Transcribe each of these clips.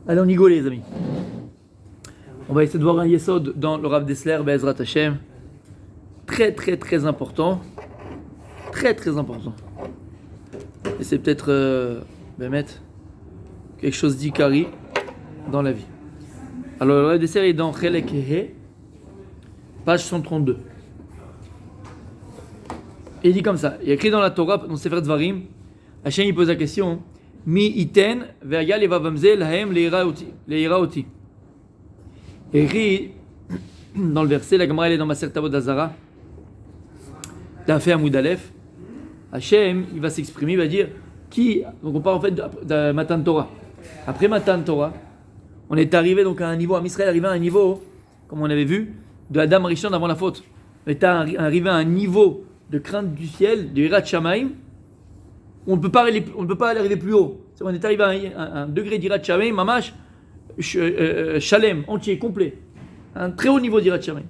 Allez, on y go, les amis. On va essayer de voir un yesod dans le Rav Dessler, Be'ezrat Hashem. Très, très, très important. Très, très important. Et c'est peut-être, quelque chose d'ikari dans la vie. Alors, le Rav Dessler est dans Chelek He, page 132. Et il dit comme ça, il y a écrit dans la Torah, dans Sefer Dvarim, Hachem il pose la question, Mi iten ve'aya levavamze lahem leira oti. Et écrit dans le verset, la Gemara elle est dans Maser Tavot d'Azara, la fait Amoud Aleph, Hachem il va s'exprimer, il va dire, qui, donc on parle en fait de Matan Torah. Après Matan Torah, on est arrivé donc à un niveau, Israël est arrivé à un niveau, comme on avait vu, de Adam Rishon avant la faute. On est arrivé à un niveau de crainte du ciel, de Hirat Shamaim, on ne peut pas arriver plus haut. On est arrivé à un degré d'Hirat Shamaim, mamash, shalem, entier, complet. Un très haut niveau d'Hirat Shamaim.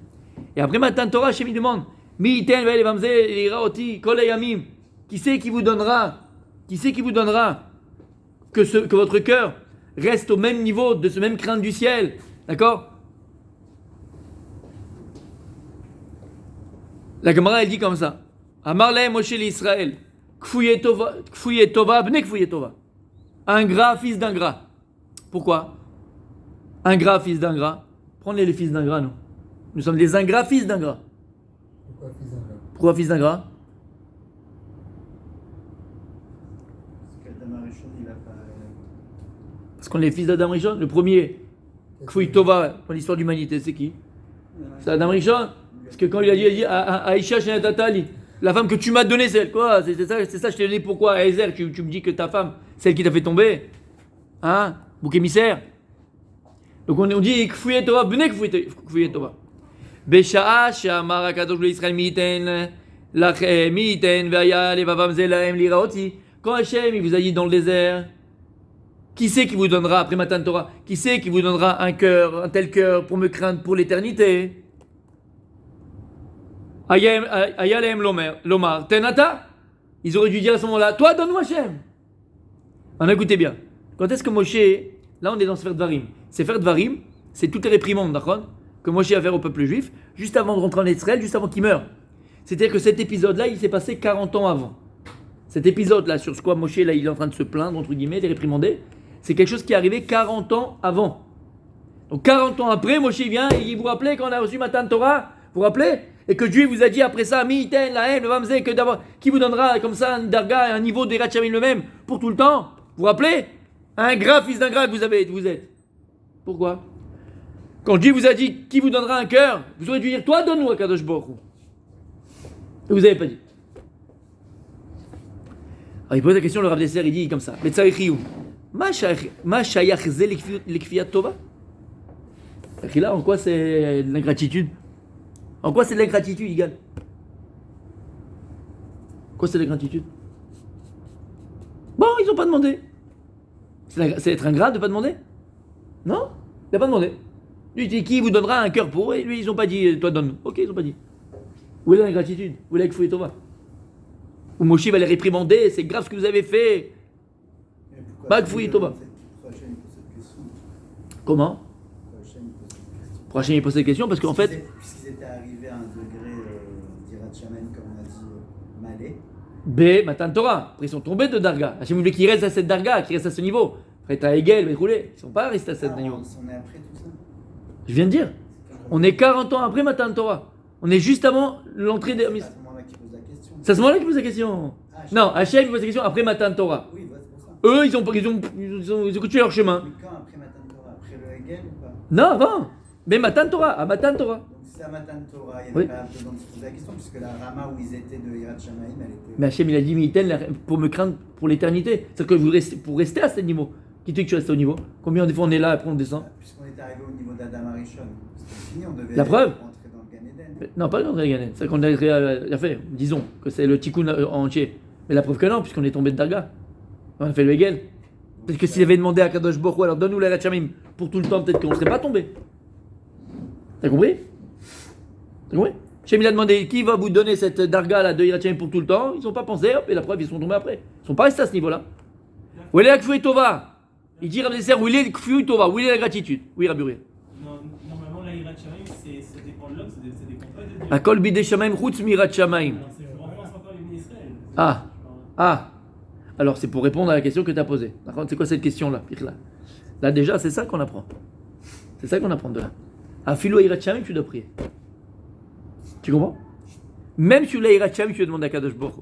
Et après Matan Torah, Hashem demande, Mi iten ve'el vamze leira oti kol hayamim. Qui c'est qui vous donnera que votre cœur reste au même niveau de ce même crainte du ciel, d'accord? La Gemara elle dit comme ça. Amar lahem Moshe l'Israël, kfouye tova, bne kfouye tova. Ingrat, fils d'ingrat. Pourquoi? Ingrat, fils d'ingrat. Prenez les fils d'ingrat, nous. Nous sommes des ingrats, fils d'ingrat. Pourquoi fils d'ingrat? Parce qu'on est fils d'Adam Rishon. Le premier, kfouye tova, pour l'histoire de l'humanité, c'est qui? C'est Adam Rishon. Parce que quand il a dit à Aïcha Tatali, la femme que tu m'as donnée, c'est elle. Quoi? C'est ça, je t'ai donné pourquoi? À Ezer, tu me dis que ta femme, c'est elle qui t'a fait tomber. Hein? Bouc émissaire. Donc on dit Kfouye Tova, Bene Kfouye Tova. Besha'a, Shamar Akadosh l'Israël miten, miten, Veaya, Levavam Zelaem, Liraoti. Quand Hachem, il vous a dit dans le désert, qui c'est qui vous donnera, après Matan Torah, qui c'est qui vous donnera un tel cœur pour me craindre pour l'éternité? Ayalem Lomar, Tenata. Ils auraient dû dire à ce moment-là, toi donne-nous Hachem. On écoutez bien. Quand est-ce que Moshe, là on est dans Sefer Dvarim. Sefer Dvarim, c'est toutes les réprimandes, d'accord, que Moshe a fait au peuple juif, juste avant de rentrer en Israël, juste avant qu'il meure. C'est-à-dire que cet épisode-là, il s'est passé 40 ans avant. Cet épisode-là, sur ce quoi Moshe, là, il est en train de se plaindre, entre guillemets, de réprimander, c'est quelque chose qui est arrivé 40 ans avant. Donc 40 ans après, Moshe vient et il vous rappelez quand on a reçu Matan Torah, vous vous rappelez? Et que Dieu vous a dit après ça, Mi-iten, la haine, le vamzé, que d'abord, qui vous donnera comme ça un darga, un niveau d'Hirat Shamaim le même, pour tout le temps. Vous vous rappelez? Un gras fils d'un gras que vous êtes. Pourquoi? Quand Dieu vous a dit, qui vous donnera un cœur, vous aurez dû dire, toi donne-nous un Kadosh Baruch Hu. Et vous n'avez pas dit. Alors il pose la question, le Rav Dessler, il dit comme ça, Betzarichiou, Ma shayach ze lekfiyat tova? Là, en quoi c'est de l'ingratitude? En quoi c'est de l'ingratitude, Yigal? Quoi c'est de l'ingratitude? Bon, ils n'ont pas demandé. C'est être ingrat de ne pas demander? Non? Il n'a pas demandé. Lui, dit qui vous donnera un cœur pour eux? Et lui, ils n'ont pas dit, toi donne-nous. Ok, ils n'ont pas dit. Où est l'ingratitude? Où est l'Ekfouye Tova? Ou Moshe va les réprimander, c'est grave ce que vous avez fait. Bah, Ekfouye Tova. Comment? Pourquoi Hachem pose cette question? Parce qu'en fait. Puisqu'ils étaient arrivés à un degré d'Hirat Shamaim, comme on a dit, malais. B, Matan Torah. Après, ils sont tombés de Darga. Hachem voulait qu'ils restent à cette Darga, qu'ils restent à ce niveau. Après, t'as Hegel, Bechoulé. Ils ne sont pas restés à ce niveau. On est après tout ça. Je viens de dire. On est 40 ans après Matan Torah. On est juste avant l'entrée des. C'est à ce moment-là qu'il pose la question. C'est à ce moment-là qu'il pose la question. Non, Hachem pose la question après Matan Torah. Oui, c'est pour ça. Eux, ils ont continué leur chemin. Mais quand après Matan Torah? Après le Hegel ou pas? Non, avant. Mais Matan Torah, à Matan Torah. Donc c'est à Matan Torah, il n'y Oui. avait pas besoin de se poser la question, puisque la Rama où ils étaient de Hirat Shamaim, elle était. Mais Hachem, il a dit, Mitel, pour me craindre pour l'éternité. C'est-à-dire que pour rester à ce niveau. Qui te dit que tu restes au niveau? Combien de fois on est là, après on descend? Puisqu'on est arrivé au niveau d'Adam Arishon, c'était fini, on devait La preuve? rentrer dans le Gan Eden. Non, pas dans le Ganen. C'est qu'on a fait. Disons que c'est le tikkun entier. Mais la preuve que non, puisqu'on est tombé de Darga. On a fait le Hegel. Peut-être que s'il avait demandé à Kadosh Baruch Hu, alors donne-nous la Ratchamim pour tout le temps, peut-être qu'on ne serait pas tombé. T'as compris? Hachem il a demandé qui va vous donner cette darga là de Hirat Shamaim pour tout le temps. Ils n'ont pas pensé, hop, et la preuve, ils sont tombés après. Ils ne sont pas restés à ce niveau-là. Où est l'Akfouye Tova? Il dit Rav Desser, où il est Kfiyut Tova, où il est la gratitude. Oui, Rabbi Uriel. Non, normalement, la Hirat Shamaim, ça dépend de l'homme, ça dépend pas de Dieu. Akol bidei Shamaim chutz mirat Shamaim. Alors, c'est je renforce encore les ministères. Ah. Alors, c'est pour répondre à la question que tu as posée. D'accord. C'est quoi cette question-là, Pirla? Là, déjà, c'est ça qu'on apprend. C'est ça qu'on apprend de là. À Philo Hirat Shamaim, tu dois prier. Tu comprends? Même sur la Hirat Shamaim, tu dois demander à Kadosh Baruch Hu.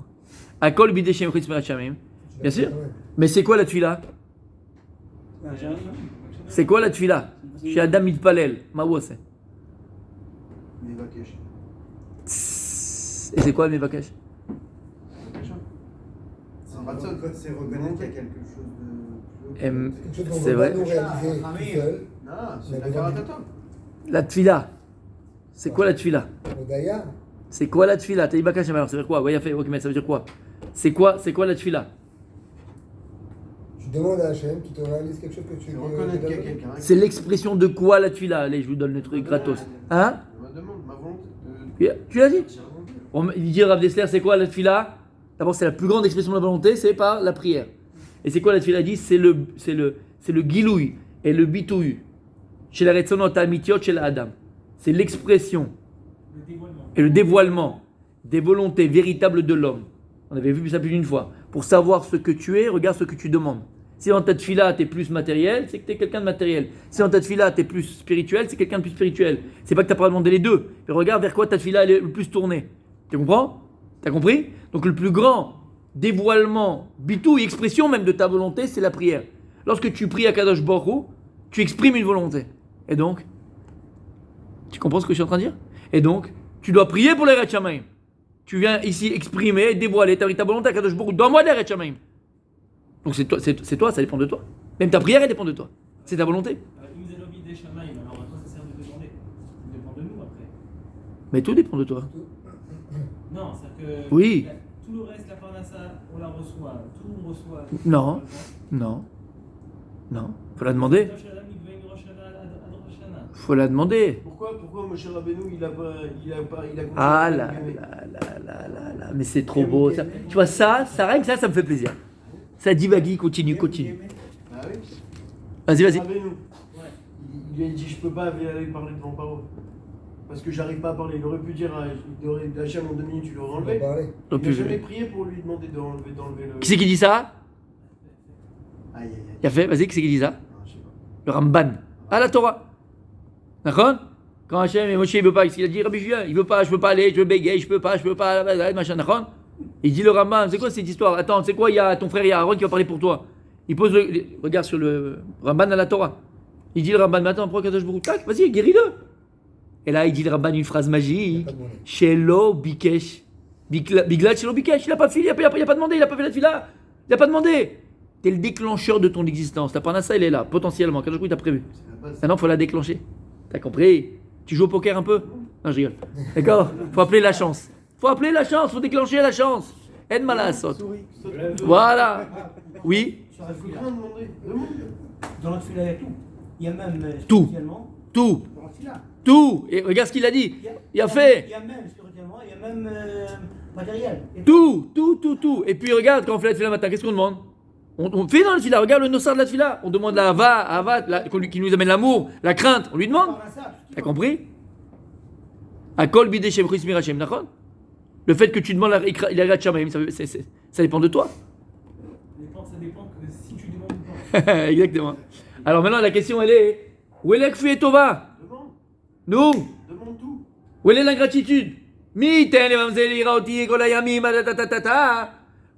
Akol bidei Shamaim chutz mirat Shamaim. Bien sûr. Mais c'est quoi la tefila? C'est quoi la tefila? Chez Adam Mitpalel. Maou c'est. Mevakesh. Et c'est quoi le Mevakesh? C'est reconnaître qu'il y a quelque chose de. Quelque chose qu'on C'est ne vrai. peut pas nous réaliser tout seul. Non, c'est la Karatata. La tefila. C'est quoi la tefila? Le Gaïa, C'est quoi la tefila? T'as dit Bakash, alors ça veut dire quoi? Ouais, il a fait, ok, mais ça veut dire quoi? C'est quoi la tefila? tu demandes à Hachem qui te réalise quelque chose que tu Tu reconnais qu'il y a veux. quelqu'un. C'est l'expression de quoi la tefila? Allez, je vous donne le truc gratos. Hein? Ma demande, ma volonté. Tu l'as dit? Il dit Rav Dessler, c'est quoi la tefila? D'abord, c'est la plus grande expression de la volonté, c'est par la prière. Et c'est quoi la tefila? Il dit, c'est le gilouï et le bitouï. Chez la Retzonot Amitiot, chez la Adam. C'est l'expression Le dévoilement. et le dévoilement des volontés véritables de l'homme. On avait vu ça plus d'une fois. Pour savoir ce que tu es, regarde ce que tu demandes. Si dans ta tefila, tu es plus matériel, c'est que tu es quelqu'un de matériel. Si dans ta tefila, tu es plus spirituel, c'est quelqu'un de plus spirituel. C'est pas que tu n'as pas demandé les deux. Mais regarde vers quoi ta tefila est le plus tournée. Tu comprends? Tu as compris? Donc le plus grand dévoilement, bitou et expression même de ta volonté, c'est la prière. Lorsque tu pries à Kadosh Baruch Hu, tu exprimes une volonté. Et donc, tu comprends ce que je suis en train de dire? Et donc, tu dois prier pour les Hirat Shamaim. Tu viens ici exprimer, dévoiler ta véritable volonté à Kadosh Baruch Hu. Donne-moi des Hirat Shamaim. Donc c'est toi, ça dépend de toi. Même ta prière, elle dépend de toi. C'est ta volonté. Im Zelobi des Shamaim, alors à quoi ça sert de demander? Ça dépend de nous après. Mais tout dépend de toi. Non, c'est-à-dire que Oui. tout le reste, la parnassa, on la reçoit, tout le monde reçoit. Non. Non. Faut la demander. Faut la demander. Pourquoi Moshe Rabbeinu, il a Ah là. Mais c'est trop beau. Ça. Tu vois, ça rien que ça me fait plaisir. Ça divague, continue. Ah oui. Vas-y. Rabbeinu, il lui a dit, je peux pas aller parler devant parole. Parce que j'arrive pas à parler. Il aurait pu dire, Hachem en 2 minutes, tu l'aurais enlevé. On va Il n'a jamais prié pour lui demander d'enlever le. Qui c'est qui dit ça? Aïe. Il a fait, vas-y, qui c'est qui dit ça? Non, je sais pas. Le Ramban. À la Torah. D'accord? Quand Hachem et Moshe, il veut pas, il a dit Rabbi Julien, il veut pas, je peux pas aller, je bégaye, je peux pas, machin, d'accord? Il dit le Ramban, c'est quoi cette histoire? Attends, c'est quoi, il y a ton frère, il y a Aaron qui va parler pour toi. Il pose regarde sur le Ramban à la Torah. Il dit le Ramban, mais attends, pourquoi Kadosh Baruch Hu? Tac, vas-y, guéris-le. Et là, il dit le Ramban une phrase magique. Shelo Bikesh. Biglat Shelo Bikesh. Il n'a pas fait, il a pas demandé, il n'a pas fait la fila. Il n'a pas demandé. T'es le déclencheur de ton existence. Ta parnassa, elle est là, potentiellement. Kadosh Baruch Hu t'a prévu. Maintenant, il faut la déclencher. T'as compris? Tu joues au poker un peu? Non, je rigole. D'accord? Faut appeler la chance. Faut déclencher la chance. Aide Malasot. Voilà. Oui. Ça fait rien de demander. Demande. Dans notre fila, il y a tout. Il y a même Tout. spirituellement. Tout. Dans notre fila. Tout. Et regarde ce qu'il a dit. Il a fait. Il y a même spirituellement, il y a même matériel. Et Tout. Et puis regarde, quand on fait la tefila matin, qu'est-ce qu'on demande? On fait dans la tefila, regarde le nossar de la tefila. On demande la Avat, qui nous amène l'amour, la crainte. On lui demande. par ça, tout T'as compris? Akol bidei Shem chutz mirat Shem, d'accord? Le fait que tu demandes la Hirat Shamaim, ça dépend de toi. Ça dépend que si tu demandes ou pas. Exactement. Alors maintenant, la question, elle est où est la Kfiyut Tova? Demande. Nous, Demande tout. où est l'ingratitude? Mi ten le mamzel ira oti kol hayamim ta.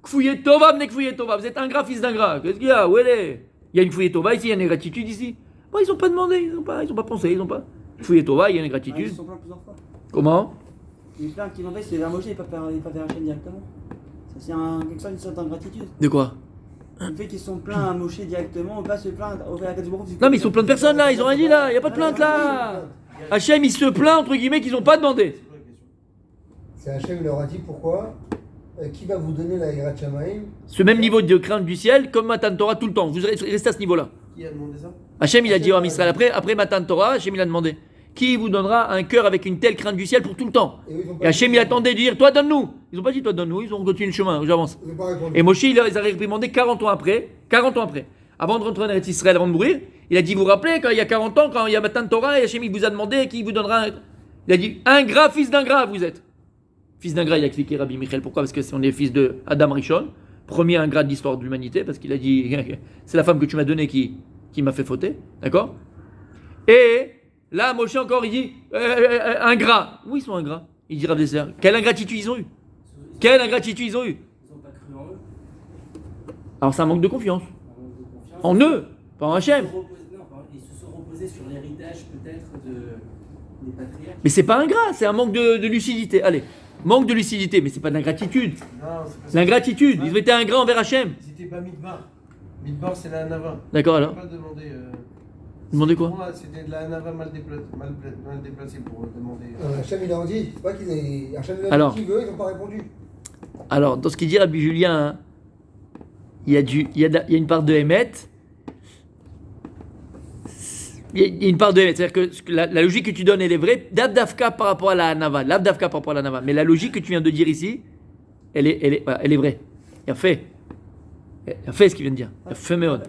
Kfiyut Tova, bnei Kfiyut Tova. Vous êtes ingrat, fils d'ingrat. Qu'est-ce qu'il y a? Où elle est? Il y a une Kfiyut Tova ici, il y a une ingratitude ici. Bon, ils n'ont pas demandé, ils n'ont pas pensé, ils n'ont pas. Kfiyut Tova, il y a une Ils ingratitude. se sont plaints plusieurs fois. Comment? Les plaintes qu'ils ont fait, c'est vers Moshe, ils peuvent faire Hachem directement. Ça, c'est quelque chose, une sorte d'ingratitude. De quoi? Le fait qu'ils sont plaints à Moshe directement, on va se plaindre au Kadosh Baruch Hu. Non, mais ils sont plein de personnes là, ils ont rien dit là, il n'y a pas de plainte là. Hachem, il se plaint entre guillemets qu'ils n'ont pas demandé. C'est Hachem, il leur a dit pourquoi. Qui va vous donner la Hirat Shamaim? Ce même niveau de crainte du ciel, comme Matan Torah tout le temps. Vous restez à ce niveau-là. Qui a demandé ça? Hachem, il a dit à Israël, après Matan Torah, Hachem, il a demandé qui vous donnera un cœur avec une telle crainte du ciel pour tout le temps? Et eux, ils ont pas Et Hachem, il attendait de dire toi, donne-nous. Ils n'ont pas dit toi, donne-nous, ils ont continué le chemin, j'avance. Ils ont pas répondu. Et Moshe, il a réprimandé 40 ans après. avant de rentrer en Eretz Israël, avant de mourir, il a dit, vous vous rappelez, quand il y a 40 ans, quand il y a Matan Torah, et Hachem il vous a demandé qui vous donnera. Il a dit, ingrat, fils d'ingrat, vous êtes. Fils d'ingrat, il a expliqué Rabbi Michel, pourquoi? Parce que on est fils de Adam Rishon, premier ingrat de l'histoire de l'humanité, parce qu'il a dit, c'est la femme que tu m'as donnée qui m'a fait fauter, d'accord? Et là, Moshe encore, il dit, ingrat. Oui, ils sont ingrats. Il dit, Rav Dessler, quelle ingratitude ils ont eu? Quelle ingratitude ils ont eu? Ils n'ont pas cru en eux. Alors c'est un manque de confiance. Un manque de confiance. En eux, pas en Hachem. Ils se sont reposés sur l'héritage peut-être des patriarches. Mais c'est pas ingrat, c'est un manque de lucidité. Allez, manque de lucidité, mais c'est pas de l'ingratitude. Non, c'est pas C'est l'ingratitude. Ils ont été ingrats envers Hachem. Ils étaient pas Midbar. Midbar, c'est la Hanava. D'accord On alors? peut pas demander. Demandez quoi? Pour moi, c'était de la Hanava mal déplacée pour demander. Hachem il leur dit, c'est pas qu'ils aient. Hachem il Alors. leur dit qui veut, ils n'ont pas répondu. Alors, dans ce qu'il dit Rabbi Julien, hein, il y a une part de Hémet. Il y a une part de Hémet. C'est-à-dire que la logique que tu donnes, elle est vraie. L'Abdafka par rapport à la Hanava. L'Abdafka par rapport à la Hanava. Mais la logique que tu viens de dire ici, elle est vraie. Il a fait. Il a fait ce qu'il vient de dire. Il a fait Méod.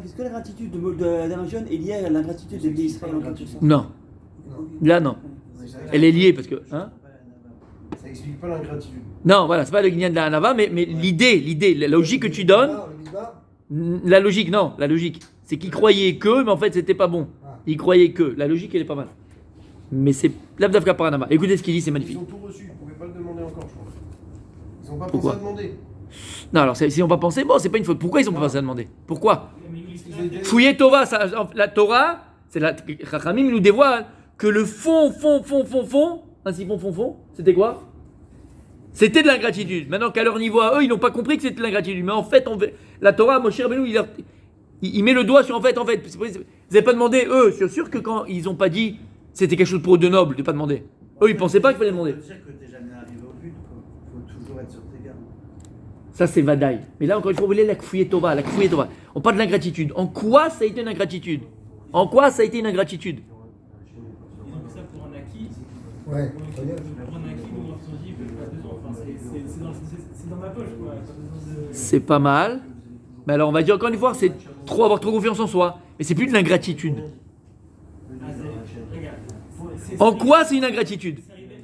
Est-ce que la gratitude d'Adam Rishon est liée à la gratitude des Israël en quelque sorte? Non. Là, non. Elle est liée parce que. Hein? Ça explique pas l'ingratitude. Non, voilà, c'est pas le guignol de la Hanava, mais l'idée, la logique que tu donnes, Le Midbar, la logique, c'est qu'ils croyaient que, mais en fait, c'était pas bon. Ils croyaient que. La logique, elle est pas mal. Mais c'est l'Abdavka par Hanava. Écoutez ce qu'il dit, c'est magnifique. Ils ont tout reçu, ils ne pouvaient pas le demander encore, je crois. Ils n'ont pas Pourquoi? pensé à demander. Non, alors, s'ils n'ont pas pensé, bon, c'est pas une faute. Pourquoi ils n'ont pas pensé à demander? Pourquoi? Ils étaient- Fouiller Tova, la Torah, c'est la. Chachamim nous dévoile que le fond, ainsi fond, c'était quoi? C'était de l'ingratitude. Maintenant qu'à leur niveau à eux, ils n'ont pas compris que c'était de l'ingratitude. Mais en fait, la Torah, Moshe Rabbeinu, il met le doigt sur en fait. Vous n'avez pas demandé, eux, c'est sûr que quand ils n'ont pas dit, c'était quelque chose pour eux de noble, de pas demander. Eux, ils pensaient pas qu'il fallait demander. Ça veut dire que t'es jamais arrivé au but, quoi. Faut toujours être sur tes gardes. Ça, c'est Vadaï. Mais là, encore une fois, vous voulez la Kfouye Tova. On parle de l'ingratitude. En quoi ça a été une ingratitude? En quoi ça a été une ingratitude? Ils ont pris ça pour un acquis. Ouais, Pour très bien. un acquis, donc ils se sont dit, pas besoin. Enfin, c'est dans ma poche, quoi. Pas besoin de. C'est pas mal. Mais alors, on va dire encore une fois, c'est avoir trop confiance en soi. Mais c'est plus de l'ingratitude. Ah, regarde. En quoi c'est une ingratitude? C'est arrivé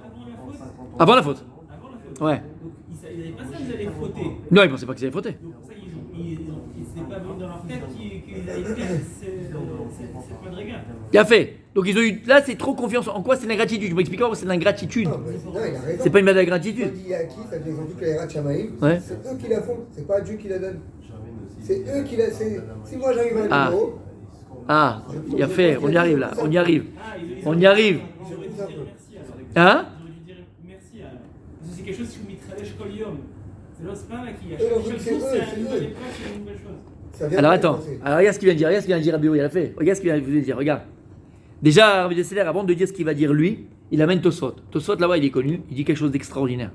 Avant la faute. Avant la faute. Ouais. Donc, ils n'avaient pas ça, ils allaient fauter. Non, ils pensaient pas qu'ils avaient fauté. Donc, ça, c'est pas venu dans leur tête qu'ils allaient dire c'est pas de regard. Bien fait. Donc ils ont eu. Là, c'est trop confiance. En quoi c'est de l'ingratitude? Je vais expliquer pourquoi c'est de l'ingratitude. Non, mais non, il a raison. C'est pas une belle Quand ingratitude. il dit à qui, ça veut dire qu'ils ont dit que la Hirat Shamaïm, Ouais. c'est eux qui la font, c'est pas Dieu qui la donne. C'est eux qui la. Si moi j'arrive à Ah. un numéro, Ah, il a fait. On y arrive là. On y arrive. Ah, On y arrive. Ils auraient dû dire merci alors. Hein? Ils auraient dû dire merci alors. Parce que c'est quelque chose qui mitralèche kol yom. C'est pas là qui a Eux, chaque c'est jour, eux, c'est c'est une nouvelle eux. époque, c'est une nouvelle chose. ça vient Alors de attends. penser. Alors regarde ce qu'il vient de dire. Regarde ce qu'il vient de dire Rabbi Uri, il a fait. Regarde ce qu'il vient de vous dire. Regarde. Déjà, Rabbi Dessler, avant de dire ce qu'il va dire lui, il amène Tosfot. Tosfot là-bas, il est connu. Il dit quelque chose d'extraordinaire.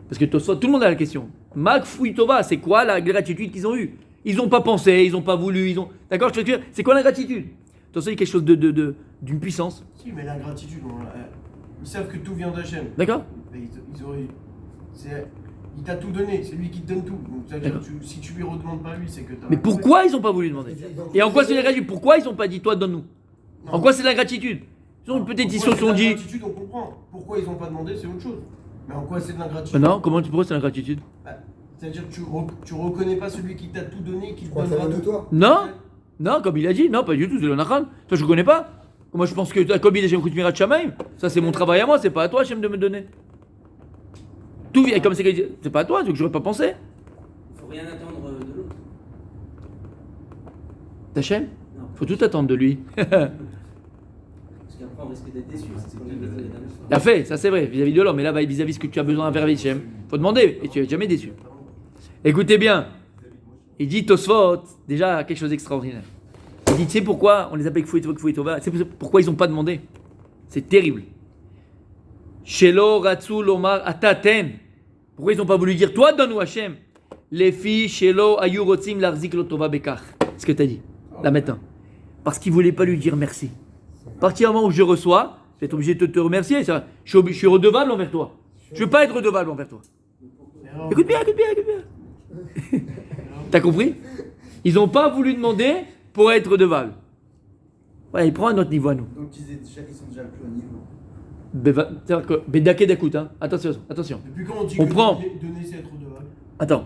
Parce que Tosfot, tout le monde a la question. Mak Fouy Tova, c'est quoi la gratitude qu'ils ont eue? Ils n'ont pas pensé, ils n'ont pas voulu, ils ont. D'accord, je te dire, c'est quoi la gratitude? Tosfot dit quelque chose d'une puissance. Si, mais l'ingratitude, ils savent que tout vient d'Hachem. D'accord? Mais ils auraient. Il t'a tout donné, c'est lui qui te donne tout. Donc, c'est-à-dire, D'accord. si tu lui redemandes pas lui, c'est que t'as. Mais pourquoi ils n'ont pas voulu demander? Et en quoi c'est l'ingratitude? Pourquoi ils n'ont pas dit toi donne-nous? En quoi c'est l'ingratitude? Ils ont peut-être ils se sont dit. L'ingratitude, on comprend. Pourquoi ils n'ont pas demandé, c'est autre chose. Mais en quoi c'est de l'ingratitude? Non, pourquoi c'est l'ingratitude? Bah, c'est-à-dire que tu reconnais pas celui qui t'a tout donné, qui Tu te crois que ça donnera vient de tout. toi? Non, comme il a dit, non, pas du tout, c'est le Nachan. Toi, je connais pas. Moi, je pense que comme il a dit, j'aime Mirat Shamaim. Ça, c'est mon travail à moi, c'est pas à toi, j'aime de me donner. Tout vient comme c'est pas à toi, donc j'aurais pas pensé. Il faut rien attendre de l'autre. T'Hachem? Non. Faut tout attendre de lui. Parce qu'après, on risque d'être déçu. C'est ce qu'on avait dit la dernière fois. Il a fait, ça c'est vrai, vis-à-vis de l'homme. Mais là, vis-à-vis de ce que tu as besoin vers Hachem, faut demander, et tu es jamais déçu. Écoutez bien. Il dit Tosfot, déjà quelque chose d'extraordinaire. Il dit, tu sais pourquoi on les appelle Kfouy Tova? C'est pourquoi ils n'ont pas demandé. C'est terrible. Shelo Ratsu Lomar Ataten. Pourquoi ils n'ont pas voulu dire, toi donne-nous Hachem? Les filles, Shelo Ayu Rotzim Larzik Lotova Bekar. C'est ce que tu as dit, là maintenant. Parce qu'ils ne voulaient pas lui dire merci. À partir du moment où je reçois, je vais être obligé de te remercier. Je suis redevable envers toi. Je ne veux pas être redevable envers toi. Écoute bien. T'as compris? Ils n'ont pas voulu demander pour être redevables. Voilà, il prend un autre niveau à nous. Donc ils sont déjà plus au niveau. C'est-à-dire que Bedake d'écoute, hein. Attention. Depuis quand on dit On que prend. donner c'est être redevable? Attends.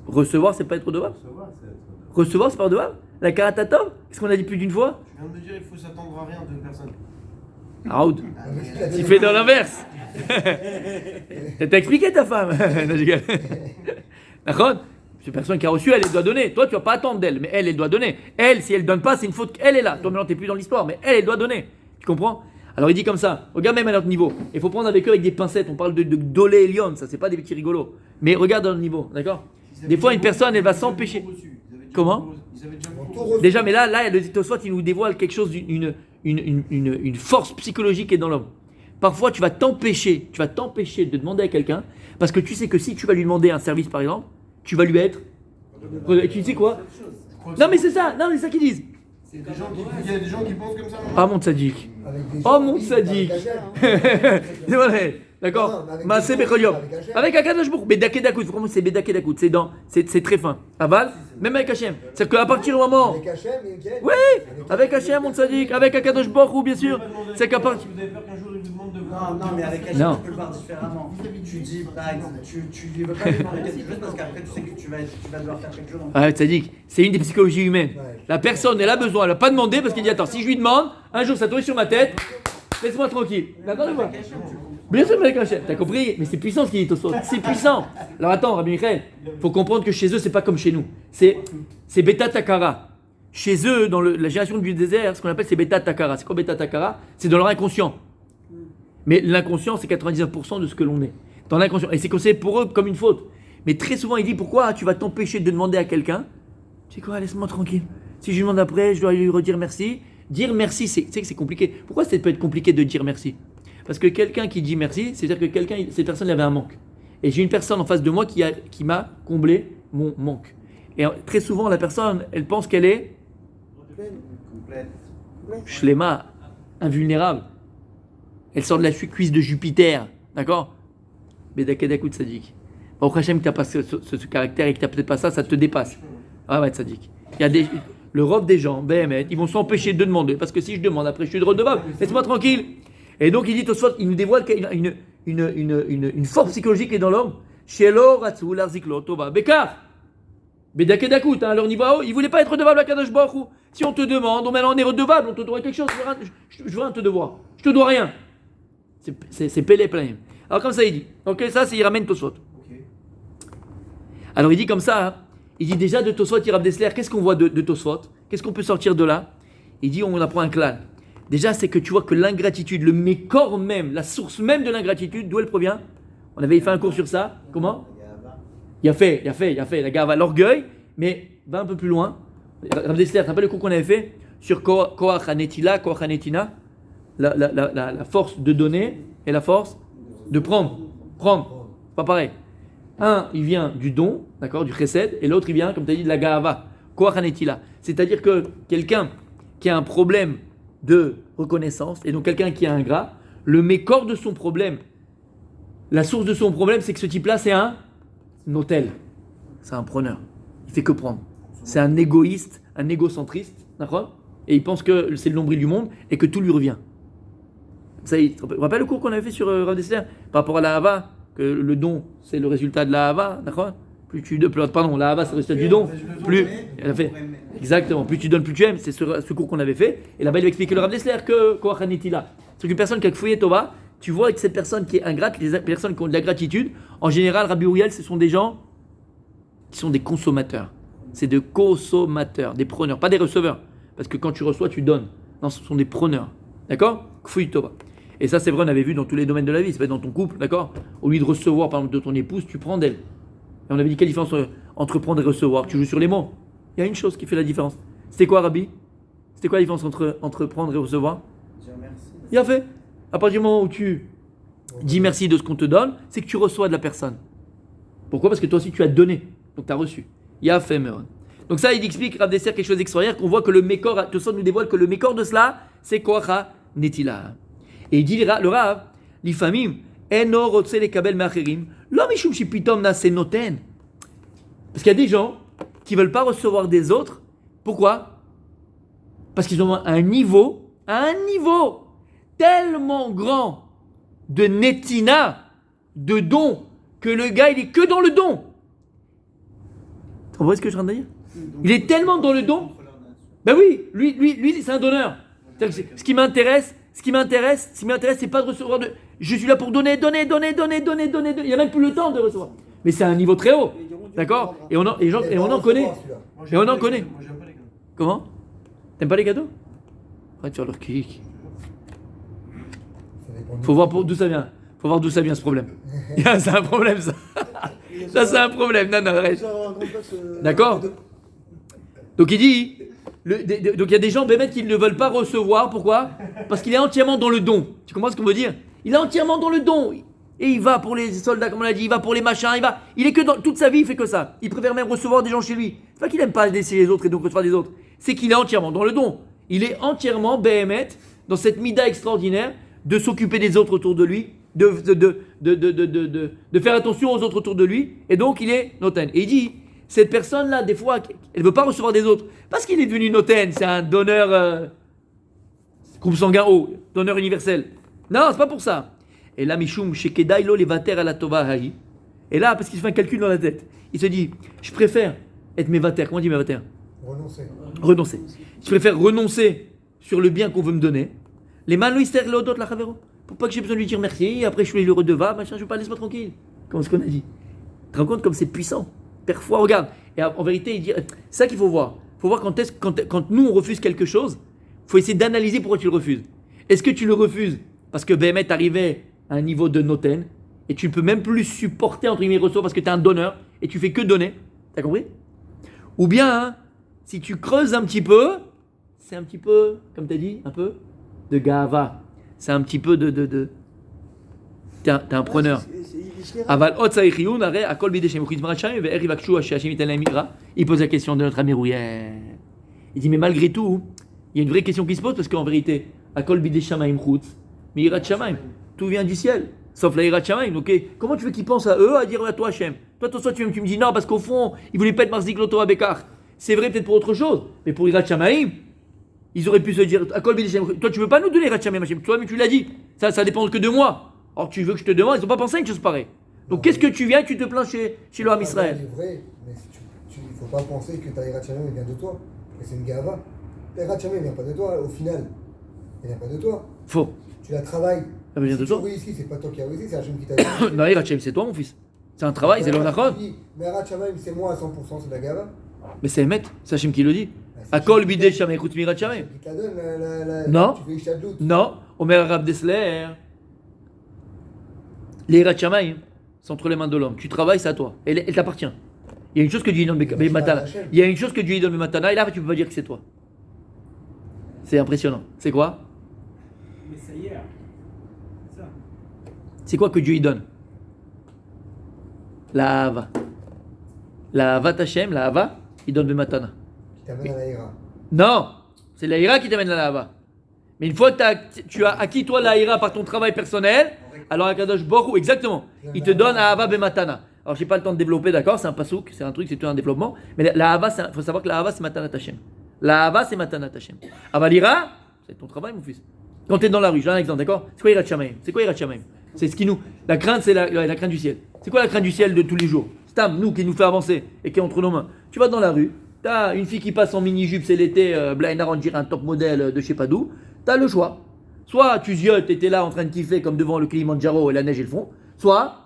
Recevoir, c'est pas être redevable. Recevoir, c'est pas redevable. La karatatov, qu'est-ce qu'on a dit plus d'une fois? Tu viens de me dire il faut s'attendre à rien de personne. Raoud, tu fais dans l'inverse. T'as expliqué ta femme. Non, je rigole. D'accord? Cette personne qui a reçu, elle doit donner. Toi, tu vas pas attendre d'elle, mais elle doit donner. Elle, si elle donne pas, c'est une faute. Elle est là. Toi, maintenant, t'es plus dans l'histoire, mais elle doit donner. Tu comprends? Alors, il dit comme ça. Regarde même à notre niveau. Il faut prendre avec eux avec des pincettes. On parle de dolé et lion. Ça, c'est pas des petits rigolos. Mais regarde dans le niveau. D'accord? Des fois, une personne, elle va s'empêcher. Comment? Déjà, mais là, le Tosfot, il nous dévoile quelque chose une force psychologique qui est dans l'homme. Parfois, tu vas t'empêcher de demander à quelqu'un, parce que tu sais que si tu vas lui demander un service, par exemple, tu vas lui être. Tu sais quoi? Non, mais c'est ça qu'ils disent. Il y a des gens qui pensent comme ça. Ah, mon tzaddik. Oh, mon tzaddik. C'est vrai. D'accord. Maaseh bechol. Avec Akadosh Baruch Hu. Bedake d'Akout. Vraiment, c'est Bedake d'Akout. C'est très fin. Aval, même avec Hachem. C'est qu'à partir du moment. Avec Hachem, Miguel. Oui, avec Hachem, mon tzaddik. Avec Akadosh Baruch Hu, bien sûr. C'est qu'à partir. Vous avez peur qu'un jour il vous demande de. Non, mais avec Hachem, Non. tu peux le voir différemment. Tu dis, par exemple, tu lui veux pas lui demander quelque chose parce qu'après tu sais que tu vas devoir faire quelque chose. Ah, tzaddik, c'est une des psychologies humaines. La personne, elle a besoin, elle n'a pas demandé parce qu'elle dit attends, si je lui demande, un jour ça tombe sur ma tête, laisse-moi tranquille. D'accord ou pas? Bien sûr, avec Hachem, t'as compris? Mais c'est puissant ce qu'il dit Tosfot, c'est puissant. Alors attends, Rabbi Michael, faut comprendre que chez eux, c'est pas comme chez nous. C'est Beta Takara. Chez eux, dans la génération du désert, ce qu'on appelle c'est Beta Takara. C'est quoi Beta Takara? C'est dans leur inconscient. Mais l'inconscient, c'est 99% de ce que l'on est. Dans l'inconscient. Et c'est considéré pour eux comme une faute. Mais très souvent, il dit pourquoi tu vas t'empêcher de demander à quelqu'un? Tu sais quoi, laisse-moi tranquille. Si je lui demande après, je dois lui redire merci. Dire merci, tu sais que c'est compliqué. Pourquoi ça peut être compliqué de dire merci? Parce que quelqu'un qui dit merci, c'est-à-dire que cette personne avait un manque. Et j'ai une personne en face de moi qui m'a comblé mon manque. Et très souvent, la personne, elle pense qu'elle est Complète. Shlema, invulnérable. Elle sort de la cuisse de Jupiter. D'accord? Bedakedakout Tzadik. Au Hachem, que tu n'as pas ce caractère et que tu n'as peut-être pas ça, ça te dépasse. Ah ouais, Tzadik. Il y a le robe des gens, Béhémet, ils vont s'empêcher de demander. Parce que si je demande, après je suis redevable. Laisse-moi tranquille. Et donc il dit Tosfot, il nous dévoile qu'il y a une force psychologique qui est dans l'homme. Shelo Ratzou Larziklo Tova. Bekar. Bedakedakout, à leur niveau, ils ne voulaient pas être redevables à Kadosh Baruch Hu. Si on te demande, maintenant on est redevable, on te doit quelque chose, je veux rien te devoir. Je te dois rien. C'est Pélé plein. Alors comme ça il dit. Ok, ça c'est il ramène Tosfot. Okay. Alors il dit comme ça, hein, il dit déjà de Tosfot, Rav Dessler, qu'est-ce qu'on voit de Tosfot? Qu'est-ce qu'on peut sortir de là? Il dit on apprend un clan. Déjà c'est que tu vois que l'ingratitude, le mécor même, la source même de l'ingratitude, d'où elle provient? On avait fait un cours sur ça. Comment? Il a fait, la gava, l'orgueil, mais va un peu plus loin. Rav Dessler, tu te rappelles le cours qu'on avait fait sur Koach Hanetila, Koach Hanetina, la force de donner et la force de prendre. Pas pareil. Un, il vient du don, d'accord, du chesed, et l'autre, il vient, comme tu as dit, de la ga'ava, koach hanetila. C'est-à-dire que quelqu'un qui a un problème de reconnaissance, et donc quelqu'un qui est ingrat, le mécor de son problème, la source de son problème, c'est que ce type-là, c'est un hôtel. C'est un preneur. Il fait que prendre. C'est un égoïste, un égocentriste, d'accord, et il pense que c'est le nombril du monde et que tout lui revient. Ça, tu te rappelles le cours qu'on avait fait sur Rav Dessler par rapport à la hava, que le don c'est le résultat de la hava, d'accord? Plus tu pardon, la hava c'est le résultat du don. Plus elle a fait exactement, plus tu donnes, plus tu aimes. C'est ce cours qu'on avait fait. Et là-bas il expliquait le Rav Dessler que Koach Hanetila, c'est qu'une personne qui a fouillé Tova, tu vois que cette personne qui est ingrate, les personnes qui ont de la gratitude, en général Rabbi Uriel, ce sont des gens qui sont des consommateurs. C'est des consommateurs, des preneurs, pas des receveurs. Parce que quand tu reçois, tu donnes. Non, ce sont des preneurs. D'accord? Fouille Tova. Et ça, c'est vrai, on avait vu dans tous les domaines de la vie. Ça peut être dans ton couple, d'accord? Au lieu de recevoir, par exemple, de ton épouse, tu prends d'elle. Et on avait dit quelle différence entre prendre et recevoir? Tu joues sur les mots. Il y a une chose qui fait la différence. C'était quoi, Rabbi? C'était quoi la différence entre prendre et recevoir? Dire merci. Il a fait. À partir du moment où tu dis merci de ce qu'on te donne, c'est que tu reçois de la personne. Pourquoi? Parce que toi aussi, tu as donné. Donc, tu as reçu. Il a fait, Meron. Donc ça, il explique, Rav Dessler, quelque chose d'extraordinaire, qu'on voit que le mécor, tout ça nous dévoile que le mécor de cela, c'est Koacha Netila. Et il dit le Rav, l'ifamim, eno rotse lekabel me'acherim, lo mishum shipitom nase noten. Parce qu'il y a des gens qui ne veulent pas recevoir des autres. Pourquoi? Parce qu'ils ont un niveau tellement grand de netina, de don, que le gars, il est que dans le don. Tu comprends ce que je suis en train de dire? Il est tellement dans le don. Ben oui, lui, c'est un donneur. C'est-à-dire que ce qui m'intéresse, c'est pas de recevoir de. Je suis là pour donner. Il n'y a même plus le temps de recevoir. Mais c'est un niveau très haut. D'accord? Et on en connaît. Et on en connaît. Moi, j'aime pas les gars. Comment? T'aimes pas les cadeaux? Ouais, tu vas leur kick. Faut voir d'où ça vient. Faut voir d'où ça vient ce problème. C'est un problème ça. Ça c'est un problème. Non, arrête. D'accord? Donc il dit, donc il y a des gens Bémet qui ne veulent pas recevoir. Pourquoi? Parce qu'il est entièrement dans le don. Tu comprends ce qu'on veut dire? Il est entièrement dans le don. Et il va pour les soldats, comme on l'a dit, il va pour les machins, il est que dans toute sa vie, il fait que ça. Il préfère même recevoir des gens chez lui. C'est pas qu'il aime pas laisser les autres et donc recevoir des autres. C'est qu'il est entièrement dans le don. Il est entièrement Bémet dans cette mida extraordinaire de s'occuper des autres autour de lui, de faire attention aux autres autour de lui. Et donc il est noten. Et il dit, cette personne-là, des fois, elle ne veut pas recevoir des autres. Parce qu'il est devenu noten, c'est un donneur groupe sanguin haut, donneur universel. Non, c'est pas pour ça. Et là, Mishum, chez Kedailo, les vater à la Tova Haï. Et là, parce qu'il se fait un calcul dans la tête, il se dit, je préfère être mes vater. Comment on dit mes vater? Renoncer. Je préfère renoncer sur le bien qu'on veut me donner. Les manouister l'odot la chavero. Pour pas que j'ai besoin de lui dire merci, après je suis le redevable, machin, je veux pas, laisse-moi tranquille. Comme ce qu'on a dit. Tu te rends compte comme c'est puissant? Parfois, regarde. Et en vérité, il dit, c'est ça qu'il faut voir. Il faut voir quand nous on refuse quelque chose, il faut essayer d'analyser pourquoi tu le refuses. Est-ce que tu le refuses parce que Bémet arrivait à un niveau de noten et tu ne peux même plus supporter entre guillemets recevoir parce que tu es un donneur et tu fais que donner? T'as compris? Ou bien, si tu creuses un petit peu, c'est un petit peu, comme tu as dit, un peu de gava. C'est un petit peu de... T'es un preneur. Aval ot saïchioun arrêt à kol bideshem khizmar shayim ve eri vakshu hashim italam mira. Il pose la question de notre ami Rouillet. Il dit mais malgré tout, il y a une vraie question qui se pose parce qu'en vérité, à kol bideshem khutz, mais irat shamaim, tout vient du ciel, sauf la irat shamaim. Donc comment tu veux qu'ils pensent à eux à dire à toi Hachem? Toi tu me dis non parce qu'au fond, ils voulaient pas être marzik loto abekar. C'est vrai peut-être pour autre chose, mais pour irat shamaim, ils auraient pu se dire à kol bideshem. Toi tu veux pas nous donner irat shamaim Hachem? Toi mais tu l'as dit. Ça dépend que de moi. Or, tu veux que je te demande, ils n'ont pas pensé à une chose pareille. Donc, qu'est-ce que tu viens et tu te plains chez le Ham Israël? C'est vrai, mais il ne faut pas penser que ta Hirat Shamayim vient de toi. Et c'est une gava. Ta Hirat Shamayim ne vient pas de toi, au final. Elle ne vient pas de toi. Faux. Tu la travailles. Elle vient de toi. Oui, ici, c'est pas toi qui as réussi, c'est Hachem qui t'a dit. Non, Hirat Shamayim, c'est toi, mon fils. C'est un travail, c'est le Nachon. Mais Hirat Shamayim, c'est moi à 100%, c'est de la gava. Mais c'est Emet, c'est Hachem qui le dit. Akol bidei Shamayim, écoute, Hirat Shamayim. Il te la donne, Non. Tu fais Ishadlout. Non, Omer Rab Desler. Les Hirat Shamayim, c'est entre les mains de l'homme. Tu travailles, c'est à toi. Elle t'appartient. Il y a une chose que Dieu donne Matana. Il y a une chose que Dieu donne Matana, et là, tu peux pas dire que c'est toi. C'est impressionnant. C'est quoi? Mais ça y est. Ça. C'est quoi que Dieu y donne? La Hava. La Hava Tachem, la Hava, il donne Matana. Qui t'amène à la Hira. Non, c'est la Hira qui t'amène à la Hava. Mais une fois que tu as acquis toi la Hira par ton travail personnel, alors Akadosh Baruch Hu, exactement, il te donne Ahava Bematana. Alors j'ai pas le temps de développer, d'accord, c'est un pasouk, c'est un truc, c'est tout un développement. Mais la Ahava, il faut savoir que la Ahava c'est Matana Tachem. La Ahava c'est Matana Tachem. Avalira, c'est ton travail mon fils. Quand tu es dans la rue, j'ai un exemple, d'accord? C'est quoi Hirat Shamayim? C'est quoi Hirat Shamayim? C'est ce qui nous... La crainte, c'est la crainte du ciel. C'est quoi la crainte du ciel de tous les jours? Stam, nous, qui nous fait avancer et qui est entre nos mains. Tu vas dans la rue, t'as une fille qui passe en mini-jupe, c'est l'été, Blainer, on dirait un top modèle de je sais pas d'où. T'as le choix. Soit tu ziotes, t'étais là en train de kiffer comme devant le Kilimanjaro et la neige et le fond. Soit...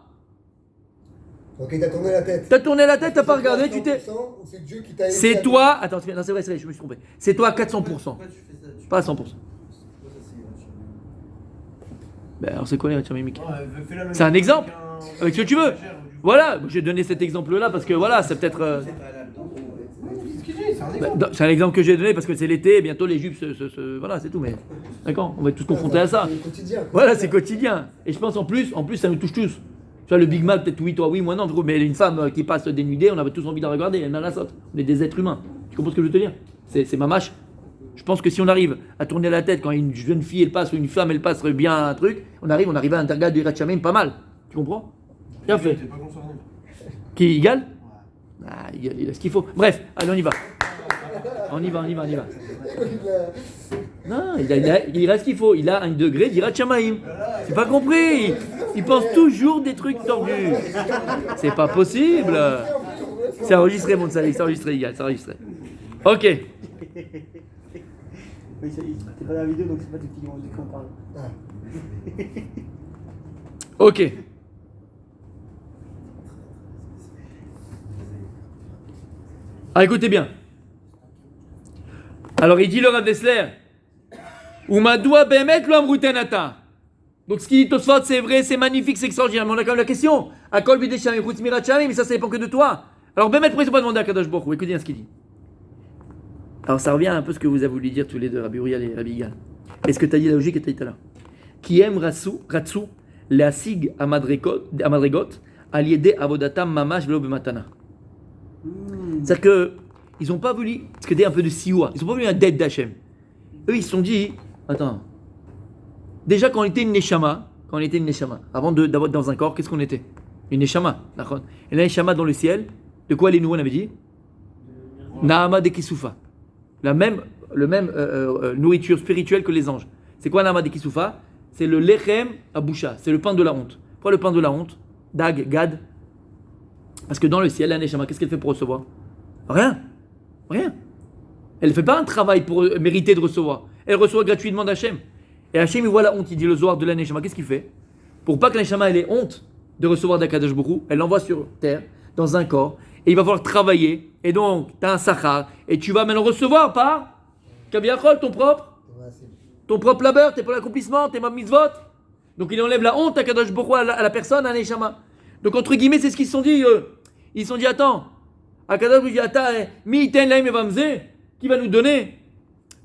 Ok, t'as tourné la tête. T'as tourné la tête, t'as pas regardé, tu t'es... C'est Dieu qui t'a aidé. C'est toi... Attends, non, c'est vrai, je me suis trompé. C'est toi à 400%. Pourquoi tu fais ça? Pas à 100%. Pourquoi ça, c'est Hirat Shamayim? Ben alors c'est quoi les Mimi? Fais la même C'est un chose exemple. avec Avec ce que tu veux. Voilà, j'ai donné cet exemple-là parce que voilà, c'est peut-être... C'est pas là-dedans. C'est ce qu'il dit, c'est un exemple. c'est un exemple que j'ai donné parce que c'est l'été, bientôt les jupes voilà, c'est tout, mais... D'accord, on va être tous confrontés à ça. C'est quotidien. Voilà, c'est quotidien. Et je pense en plus ça nous touche tous. Tu vois, le Big Mac, peut-être oui, toi, oui, moi non, mais une femme qui passe dénudée, on avait tous envie de la regarder, elle n'a la saute. On est des êtres humains. Tu comprends ce que je veux te dire? C'est ma mâche. Je pense que si on arrive à tourner la tête quand une jeune fille elle passe ou une femme elle passe bien un truc, on arrive à un intergade de Hirat Shamayim pas mal. Tu comprends? Bien fait. T'es pas concerné. Qui égale? Ah, il a ce qu'il faut. Bref, allez, on y va. On y va. Non, il a ce qu'il faut. Il a un degré d'Irat Shamaim. C'est pas compris. Il pense toujours des trucs tordus. C'est pas possible. C'est enregistré, mon salé. C'est enregistré, les gars. C'est enregistré. Ok. Oui, t'es pas dans la vidéo, donc c'est pas tes clients qu'on parle. Ok. Ah, écoutez bien. Alors, il dit le Rav Dessler, Umadoua bemet lo amrutenata. Donc, ce qu'il dit Tosfot, c'est vrai, c'est magnifique, c'est extraordinaire. Mais on a quand même la question. Akol bideshami chutz mirat shami, mais ça dépend que de toi. Alors, bemet, pourquoi ils n'ont pas demandé à Kadosh Baruch Hu? Écoutez bien ce qu'il dit. Alors, ça revient un peu à ce que vous avez voulu dire tous les deux, Rabbi Uriel et Rabbi Yigal. Et ce que tu as dit, la logique que tu as dit tout à l'heure. Qui aime ratsu, la sig amadregot, aliédé avodatam mamash velo bematana. C'est-à-dire qu'ils n'ont pas voulu, ce que dit un peu de Sioua, ils n'ont pas voulu un dette d'Hachem. Eux, ils se sont dit, attends, déjà quand on était une Neshama, avant d'avoir dans un corps, qu'est-ce qu'on était? Une Neshama, d'accord. Et la Neshama dans le ciel, de quoi les nouveaux on avait dit? Nahama de Kisoufa. Le même nourriture spirituelle que les anges. C'est quoi Nahama de Kisoufa? C'est le lechem aboucha, c'est le pain de la honte. Pourquoi le pain de la honte? Dag, Gad. Parce que dans le ciel, la Neshama, qu'est-ce qu'elle fait pour recevoir? Rien. Elle ne fait pas un travail pour mériter de recevoir. Elle reçoit gratuitement d'Hachem. Et Hachem, il voit la honte, il dit le Zohar de la Neshama. Qu'est-ce qu'il fait? Pour pas que la Neshama ait honte de recevoir d'Akadosh Baruch Hu, elle l'envoie sur terre, dans un corps, et il va falloir travailler. Et donc, tu as un sachar, et tu vas maintenant recevoir par Kaviachol, ton propre labeur, tes propres accomplissements, tes mitzvot. Donc, il enlève la honte à Kadosh Baruch Hu, à la personne, à la Neshama. Donc, entre guillemets, c'est ce qu'ils se sont dit, eux. Ils se sont dit, attends, Akadosh Baruch Hu dit, attends, mi iten laim evamze, qui va nous donner?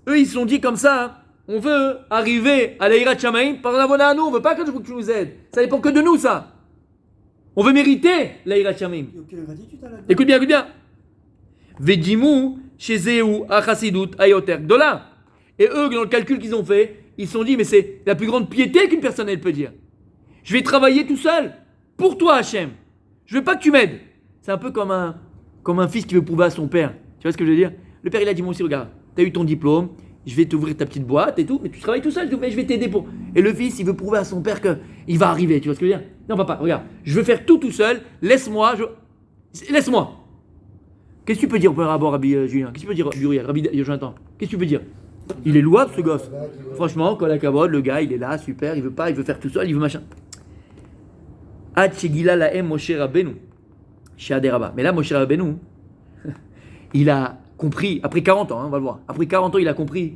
Eux, ils se sont dit comme ça, hein, on veut arriver à l'Eirat Shamaim par la à nous, on veut pas que tu nous aides. Ça dépend que de nous, ça. On veut mériter l'Eirat Shamaim. Écoute bien. Vedimu, Shezeu, Achasidut, Ayoter, Gdola. Et eux, dans le calcul qu'ils ont fait, ils se sont dit, mais c'est la plus grande piété qu'une personne elle peut dire. Je vais travailler tout seul, pour toi, Hachem. Je veux pas que tu m'aides. C'est un peu comme un fils qui veut prouver à son père. Tu vois ce que je veux dire? Le père, il a dit, moi aussi, regarde, tu as eu ton diplôme, je vais t'ouvrir ta petite boîte et tout, mais tu travailles tout seul, mais je vais t'aider pour... Et le fils, il veut prouver à son père qu'il va arriver, tu vois ce que je veux dire? Non, papa, regarde, je veux faire tout seul, laisse-moi. Qu'est-ce que tu peux dire par rapport à Rabbi Julien? Qu'est-ce que tu peux dire, Uriel, Rabbi Jonathan? Qu'est-ce que tu peux dire? Il est louable, ce gosse. Franchement, Kol HaKavod, le gars, il est là, super, il veut faire tout seul, il veut machin. Ad Shegila Lahem Moshe Rabbeinu, Sheaderaba. Mais là, Moshe Rabbeinu, il a compris, après 40 ans, on va le voir, après 40 ans, il a compris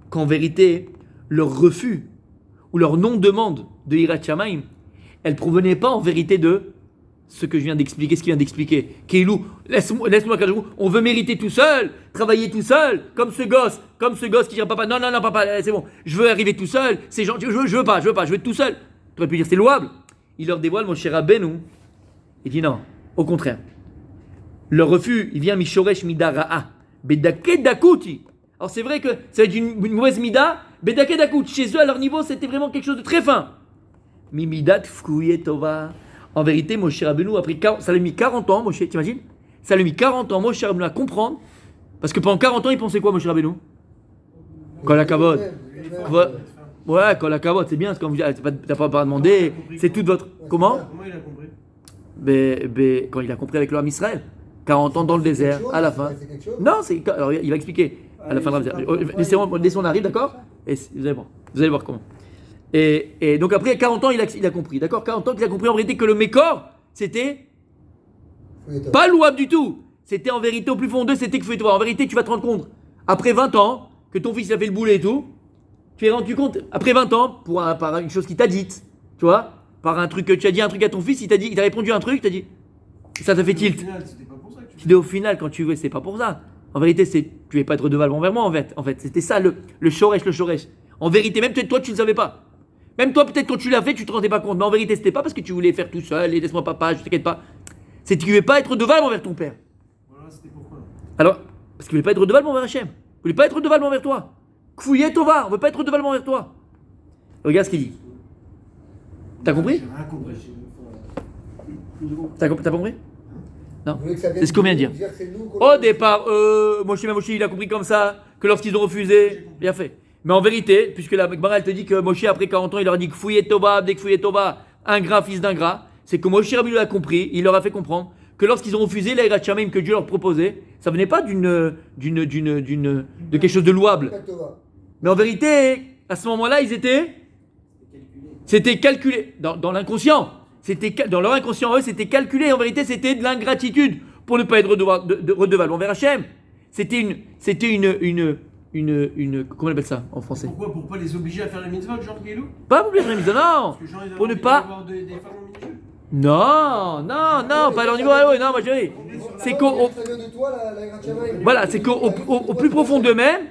qu'en vérité, leur refus ou leur non-demande de Hirat Shamaim, elle provenait pas en vérité de ce que je viens d'expliquer, ce qu'il vient d'expliquer. Keilou, laisse-moi, on veut mériter tout seul, travailler tout seul, comme ce gosse qui dit papa, non, papa, c'est bon, je veux arriver tout seul, c'est gentil, je veux pas, je veux être tout seul. Tu aurais pu dire, c'est louable. Il leur dévoile, mon cher Rabbeinu, il dit non, au contraire. Leur refus, il vient Mishoresh Midara'a, Bedake Dakuti. Alors c'est vrai que ça va être une mauvaise Mida, Bedake Dakuti. Chez eux, à leur niveau, c'était vraiment quelque chose de très fin. Mimidat Fkouye Tova. En vérité, Moshe Rabbeinu, ça lui a mis 40 ans, Moshe, t'imagines? Ça lui a mis 40 ans, Moshe Rabbeinu, à comprendre. Parce que pendant 40 ans, il pensait quoi, Moshe Rabbeinu? Kol HaKavod. Ouais, Kol HaKavod, c'est bien, c'est comme vous dites, t'as pas demandé, c'est toute votre... Comment il a compris? Quand il a compris avec le Ham Israël. 40 ans dans le désert, à la fin. Non, alors il va expliquer à la fin de la laissons on arrive, d'accord? Et vous allez voir comment. Et donc après 40 ans, il a compris, d'accord? 40 ans qu'il a compris en vérité que le Mécor, c'était pas louable du tout. C'était en vérité au plus fond d'eux, c'était que fouet toi. En vérité, tu vas te rendre compte, après 20 ans, que ton fils a fait le boulet et tout, tu t'es rendu compte, après 20 ans, par une chose qu'il t'a dite, tu vois, par un truc que tu as dit un truc à ton fils, il t'a répondu un truc, il t'a dit, ça t'a fait tilt. Tu dis au final, quand tu veux, c'est pas pour ça. En vérité, tu ne veux pas être redevable envers moi, en fait. C'était ça le shoresh. En vérité, même toi, tu ne le savais pas. Même toi, peut-être quand tu l'as fait, tu ne te rendais pas compte. Mais en vérité, c'était pas parce que tu voulais faire tout seul et laisse-moi papa, je t'inquiète pas. C'est que tu ne voulais pas être redevable envers ton père. Voilà, c'était pourquoi. Alors, parce qu'il ne voulait pas être redevable envers Hachem. Il ne voulait pas être redevable envers toi. Kfouye Tova, on ne veut pas être redevable envers toi. Regarde ce qu'il dit. T'as compris? J'ai rien compris. T'as compris? Non. Vous voulez que ça vienne C'est ce qu'on vient de dire. que c'est nous qu'on Au a- départ, Moshe il a compris comme ça, que lorsqu'ils ont refusé, il a fait. Mais en vérité, puisque la Gemara elle te dit que Moshe après 40 ans, il leur a dit que fouillez Toba, dès que fouillez Toba, ingrat, fils d'ingrat, c'est que Moshe Rabbeinu l'a compris, il leur a fait comprendre que lorsqu'ils ont refusé l'Eirat Shamayim que Dieu leur proposait, ça venait pas de quelque chose de louable. Mais en vérité, à ce moment-là, c'était calculé dans l'inconscient. Dans leur inconscient, eux, c'était calculé. En vérité, c'était de l'ingratitude pour ne pas être redevable envers Hachem. C'était une comment on appelle ça en français? Pourquoi? Pour pas les obliger à faire la mitzvah, genre Guélou? Pas pour les non. Parce que genre, ils Pour ne avaient pas. avoir des femmes au milieu. Non, pas à leur niveau. Ah ouais, non, moi j'ai. C'est Ça qu'au vient de toi, la Hirat Shamayim. voilà, c'est qu'au plus profond d'eux-mêmes,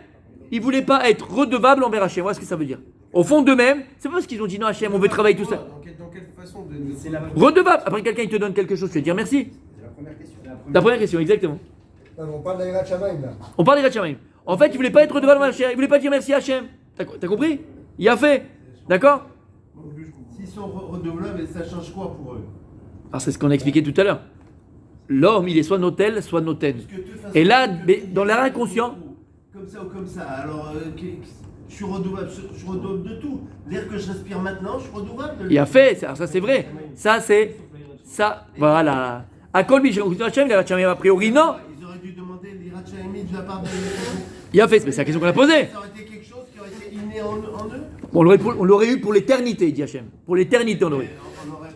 ils voulaient pas être redevables envers Hachem. Voilà ce que ça veut dire. Au fond d'eux-mêmes, c'est pas parce qu'ils ont dit non Hachem, on veut travailler tout ça. Dans quelle façon de. C'est la Redevable. Après quelqu'un il te donne quelque chose, tu vas dire merci. La première question, exactement. Non, mais on parle de la Hirat Shamayim là. On parle des Shamayim. En fait, il voulait pas être redevable envers Hachem. Il voulait pas dire merci à Hachem. T'as compris? Il a fait. D'accord? S'ils sont redevables, ça change quoi pour eux? Alors c'est ce qu'on a expliqué tout à l'heure. L'homme, il est soit notel, soit noten. Parce que de toute façon, Et là, mais dans l'air inconscient. Comme ça ou comme ça, alors je suis redevable de tout. L'air que je respire maintenant, je suis redevable de Il a fait, ça c'est vrai. Ça c'est. Ça, voilà. À Kolbi, j'ai rencontré Hachem, il a a priori non. Ils auraient dû demander l'Hirat Shamayim de la part de. Il a fait, mais c'est la question qu'on a posée. Ça aurait été quelque chose qui aurait été inné en eux. On l'aurait eu pour l'éternité, dit Hachem. Pour l'éternité, on l'aurait eu.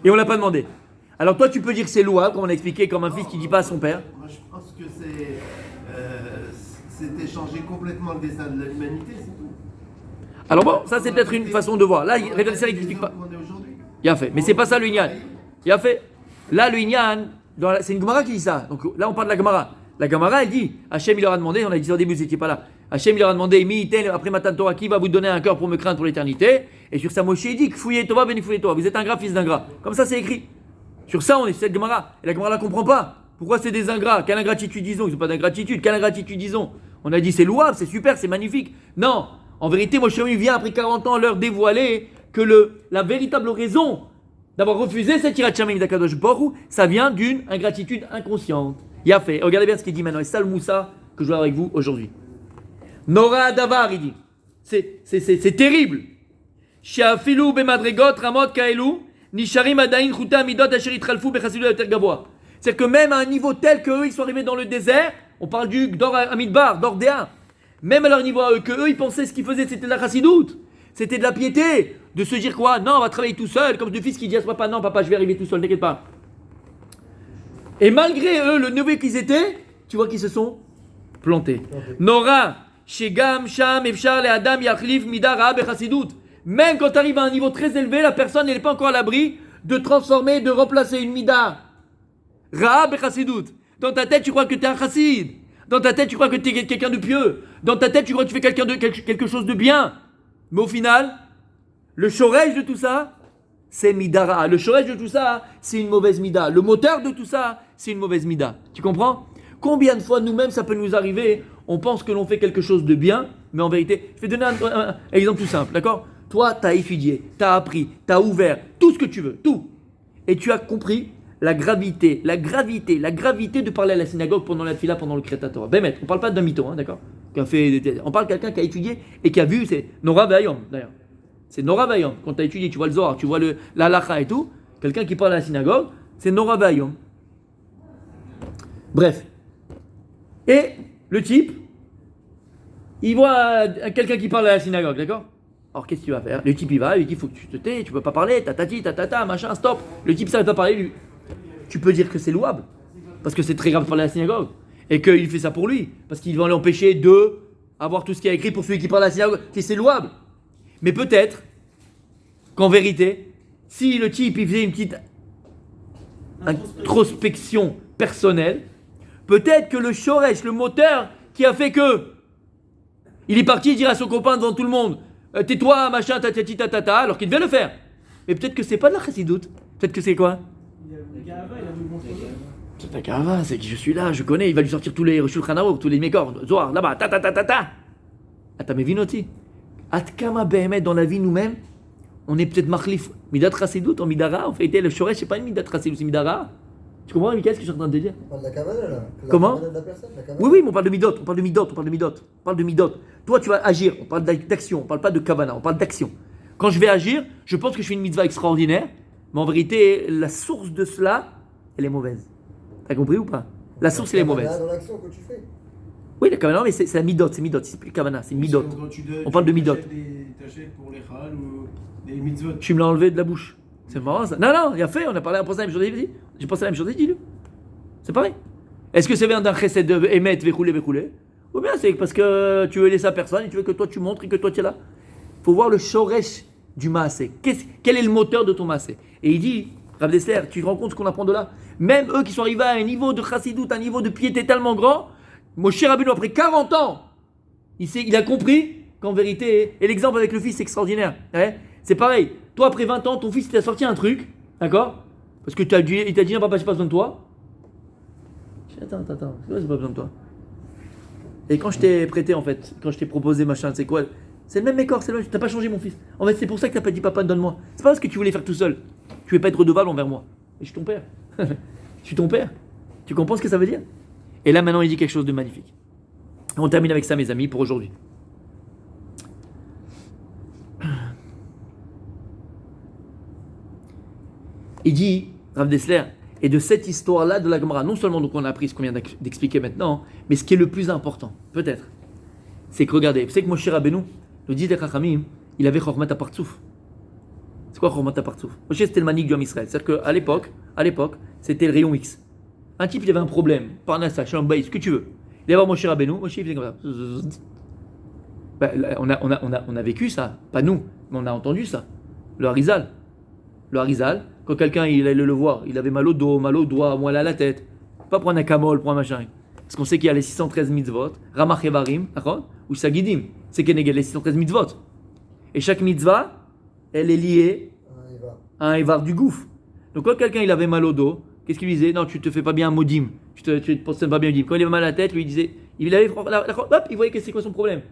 Et on l'a pas demandé. Alors toi, tu peux dire que c'est louable, comme on a expliqué, comme un fils qui dit pas à son père. Moi, je pense que c'était changer complètement le destin de l'humanité, c'est tout. Alors bon, ça c'est peut-être une façon de voir. Là, Révélation il n'explique pas. On est aujourd'hui. Il a fait, mais c'est pas ça le Inyan. Il a fait. Là, le Inyan, c'est une Gemara qui dit ça. Donc là, on parle de la Gemara. La Gemara, elle dit, Hachem, il leur a demandé, on a dit ça au début, vous n'étiez pas là. Hachem, il leur a demandé, après Matan Torah, qui va vous donner un cœur pour me craindre pour l'éternité? Et sur ça, Moshe, il dit, fouillez Tova, béni fouillez Tova. Vous êtes ingrat, fils d'ingrat. Comme ça, c'est écrit. Sur ça, on est sur cette Gemara. Et la Gemara ne la comprend pas. Pourquoi c'est des ingrats? Quelle ingratitude disons? Ils n'ont pas d'ingratitude. Quelle ingratitude disons? On a dit, c'est louable, c'est super, c'est magnifique. Non. En vérité, Moshe vient après 40 ans leur dévoiler que la véritable raison d'avoir refusé cette Hirat Shamayim d'Akadosh Baruch Hu, ça vient d'une ingratitude inconsciente. Il a fait. Regardez bien ce qu'il dit maintenant. Et c'est ça le moussa que je vois avec vous aujourd'hui. Nora Davar, il dit. C'est terrible. Sheafilu bemadregot ramot kaelu nisharim adain chuta midot asher itralfu bechasidu yoter gavoa. C'est-à-dire que même à un niveau tel qu'eux, ils sont arrivés dans le désert, on parle du Gdor Amidbar, d'Ordéa, même à leur niveau à eux, qu'eux, ils pensaient ce qu'ils faisaient, c'était de la chassidoute, c'était de la piété, de se dire quoi? Non, on va travailler tout seul, comme deux fils qui disent à son papa, non, papa, je vais arriver tout seul, t'inquiète pas. Et malgré eux, le neveu qu'ils étaient, tu vois qu'ils se sont plantés. Nora, Shegam, Sham, Efshar, le Adam, Yachlif, Mida, Raab et Chassidut. Même quand tu arrives à un niveau très élevé, la personne n'est pas encore à l'abri de transformer, de remplacer une Mida. Raab et Chassidut. Dans ta tête, tu crois que tu es un chassid. Dans ta tête, tu crois que tu es quelqu'un de pieux. Dans ta tête, tu crois que tu fais quelque chose de bien. Mais au final, le shorej de tout ça, c'est midara. Le shorej de tout ça, c'est une mauvaise mida. Le moteur de tout ça, c'est une mauvaise mida. Tu comprends? Combien de fois nous-mêmes ça peut nous arriver? On pense que l'on fait quelque chose de bien, mais en vérité, je vais donner un exemple tout simple, d'accord? Toi, tu as étudié, tu as appris, tu as ouvert, tout ce que tu veux, tout. Et tu as compris la gravité de parler à la synagogue pendant la tfila, pendant le Kriyat Torah. Bémet, on ne parle pas d'un mytho, hein, d'accord? On parle de quelqu'un qui a étudié et qui a vu, c'est Nora Vayom d'ailleurs. C'est Nora Vayom. Quand tu as étudié, tu vois le Zohar, tu vois la halakha et tout, quelqu'un qui parle à la synagogue, c'est Nora Vayom. Bref. Et le type, il voit quelqu'un qui parle à la synagogue, d'accord? Alors qu'est-ce que tu vas faire? Le type il va, il dit faut que tu te tais, tu peux pas parler, tatati, tatata, machin, stop. Le type ça ne veut pas parler, lui. Tu peux dire que c'est louable, parce que c'est très grave de parler à la synagogue, et qu'il fait ça pour lui, parce qu'il va l'empêcher de avoir tout ce qui est écrit pour celui qui parle à la synagogue, c'est louable. Mais peut-être qu'en vérité, si le type il faisait une petite introspection personnelle, peut-être que le shoresh, le moteur qui a fait que il est parti dire à son copain devant tout le monde tais-toi, machin, tatati, tatata, alors qu'il devait le faire. Mais peut-être que c'est pas de la chassidoute. Peut-être que c'est quoi? C'est la Gava, c'est que je suis là, je connais, il va lui sortir tous les Shulchan Aruch, tous les Mekor, Zohar, là-bas, ta. Attends, mais vinoti. Atkama Behemet dans la vie nous-mêmes, on est peut-être machlif, midat chassidoute en midara, en fait, le shoresh, c'est pas une midat chassidoute, c'est midara. Tu comprends, Michael, ce que je suis en train de te dire? On parle de la cavana là. Comment? La cavana de la personne, la cavana. Oui, oui, mais on parle de midot, on parle de midot, on parle de midot, on parle de midot. Toi, tu vas agir, on parle d'action, on parle pas de kavana, on parle d'action. Quand je vais agir, je pense que je fais une mitzvah extraordinaire, mais en vérité, la source de cela, elle est mauvaise. T'as compris ou pas? La source, elle est mauvaise. Dans l'action que tu fais. Oui, la kavana, mais c'est la midot, c'est plus kavana, c'est midot. On parle de midot. T'achètes pour les chal ou des mitzvot. Tu me l'as enlevé de la bouche. C'est marrant ça. Non, non, il a fait, on a parlé, on pensé à la même chose. J'ai pensé à la même chose, dis-le. C'est pareil. Est-ce que c'est vient d'un chesed de émet, vécoulé? Ou bien c'est parce que tu veux laisser à personne et tu veux que toi tu montres et que toi tu es là? Il faut voir le shoresh du maasé. Quel est le moteur de ton maasé? Et il dit, Rav Dessler, tu te rends compte ce qu'on apprend de là? Même eux qui sont arrivés à un niveau de chassidout, un niveau de piété tellement grand, Moshe Rabbeinu, après 40 ans, il a compris qu'en vérité, et l'exemple avec le fils c'est extraordinaire. Ouais, c'est pareil. Toi, après 20 ans, ton fils t'a sorti un truc, d'accord? Parce que il t'a dit, non, papa, j'ai pas besoin de toi. Attends, c'est vrai, j'ai pas besoin de toi. Et quand je t'ai prêté, en fait, quand je t'ai proposé machin, c'est quoi? C'est le même écor, c'est le même, t'as pas changé mon fils. En fait, c'est pour ça que t'as pas dit papa, donne-moi. C'est pas parce que tu voulais faire tout seul. Tu veux pas être redevable envers moi. Et je suis ton père. Je suis ton père. Tu comprends ce que ça veut dire? Et là, maintenant, il dit quelque chose de magnifique. On termine avec ça, mes amis, pour aujourd'hui. Il dit, Rav Dessler, et de cette histoire-là de la Gemara, non seulement donc on a appris ce qu'on vient d'expliquer maintenant, mais ce qui est le plus important, peut-être, c'est que regardez, vous savez que Moshe Rabbeinu, nous dit les Chachamim, il avait Chormat Apartsouf. C'est quoi Chormat Apartsouf? Moshe, c'était le manik du Ham Israël. C'est-à-dire qu'à l'époque, c'était le rayon X. Un type, il avait un problème, Parnassa, Shalom Bayis, ce que tu veux. Il allait voir Moshe Rabbeinu, Moshe, il faisait comme ça. On a vécu ça, pas nous, mais on a entendu ça. Le Harizal, quand quelqu'un il allait le voir, il avait mal au dos, mal au doigt, mal à la tête. Pas prendre un camol, prendre un machin. Parce qu'on sait qu'il y a les 613 mitzvot, Ramach Evarim, ou Sagidim, c'est qu'il y a les 613 mitzvot. Et chaque mitzvah, elle est liée à un Evar du gouffre. Donc quand quelqu'un il avait mal au dos, qu'est-ce qu'il disait? Non, tu te fais pas bien un modim, tu te penses pas bien modim. Quand il avait mal à la tête, lui il disait, il avait, hop, il voyait que c'est quoi son problème.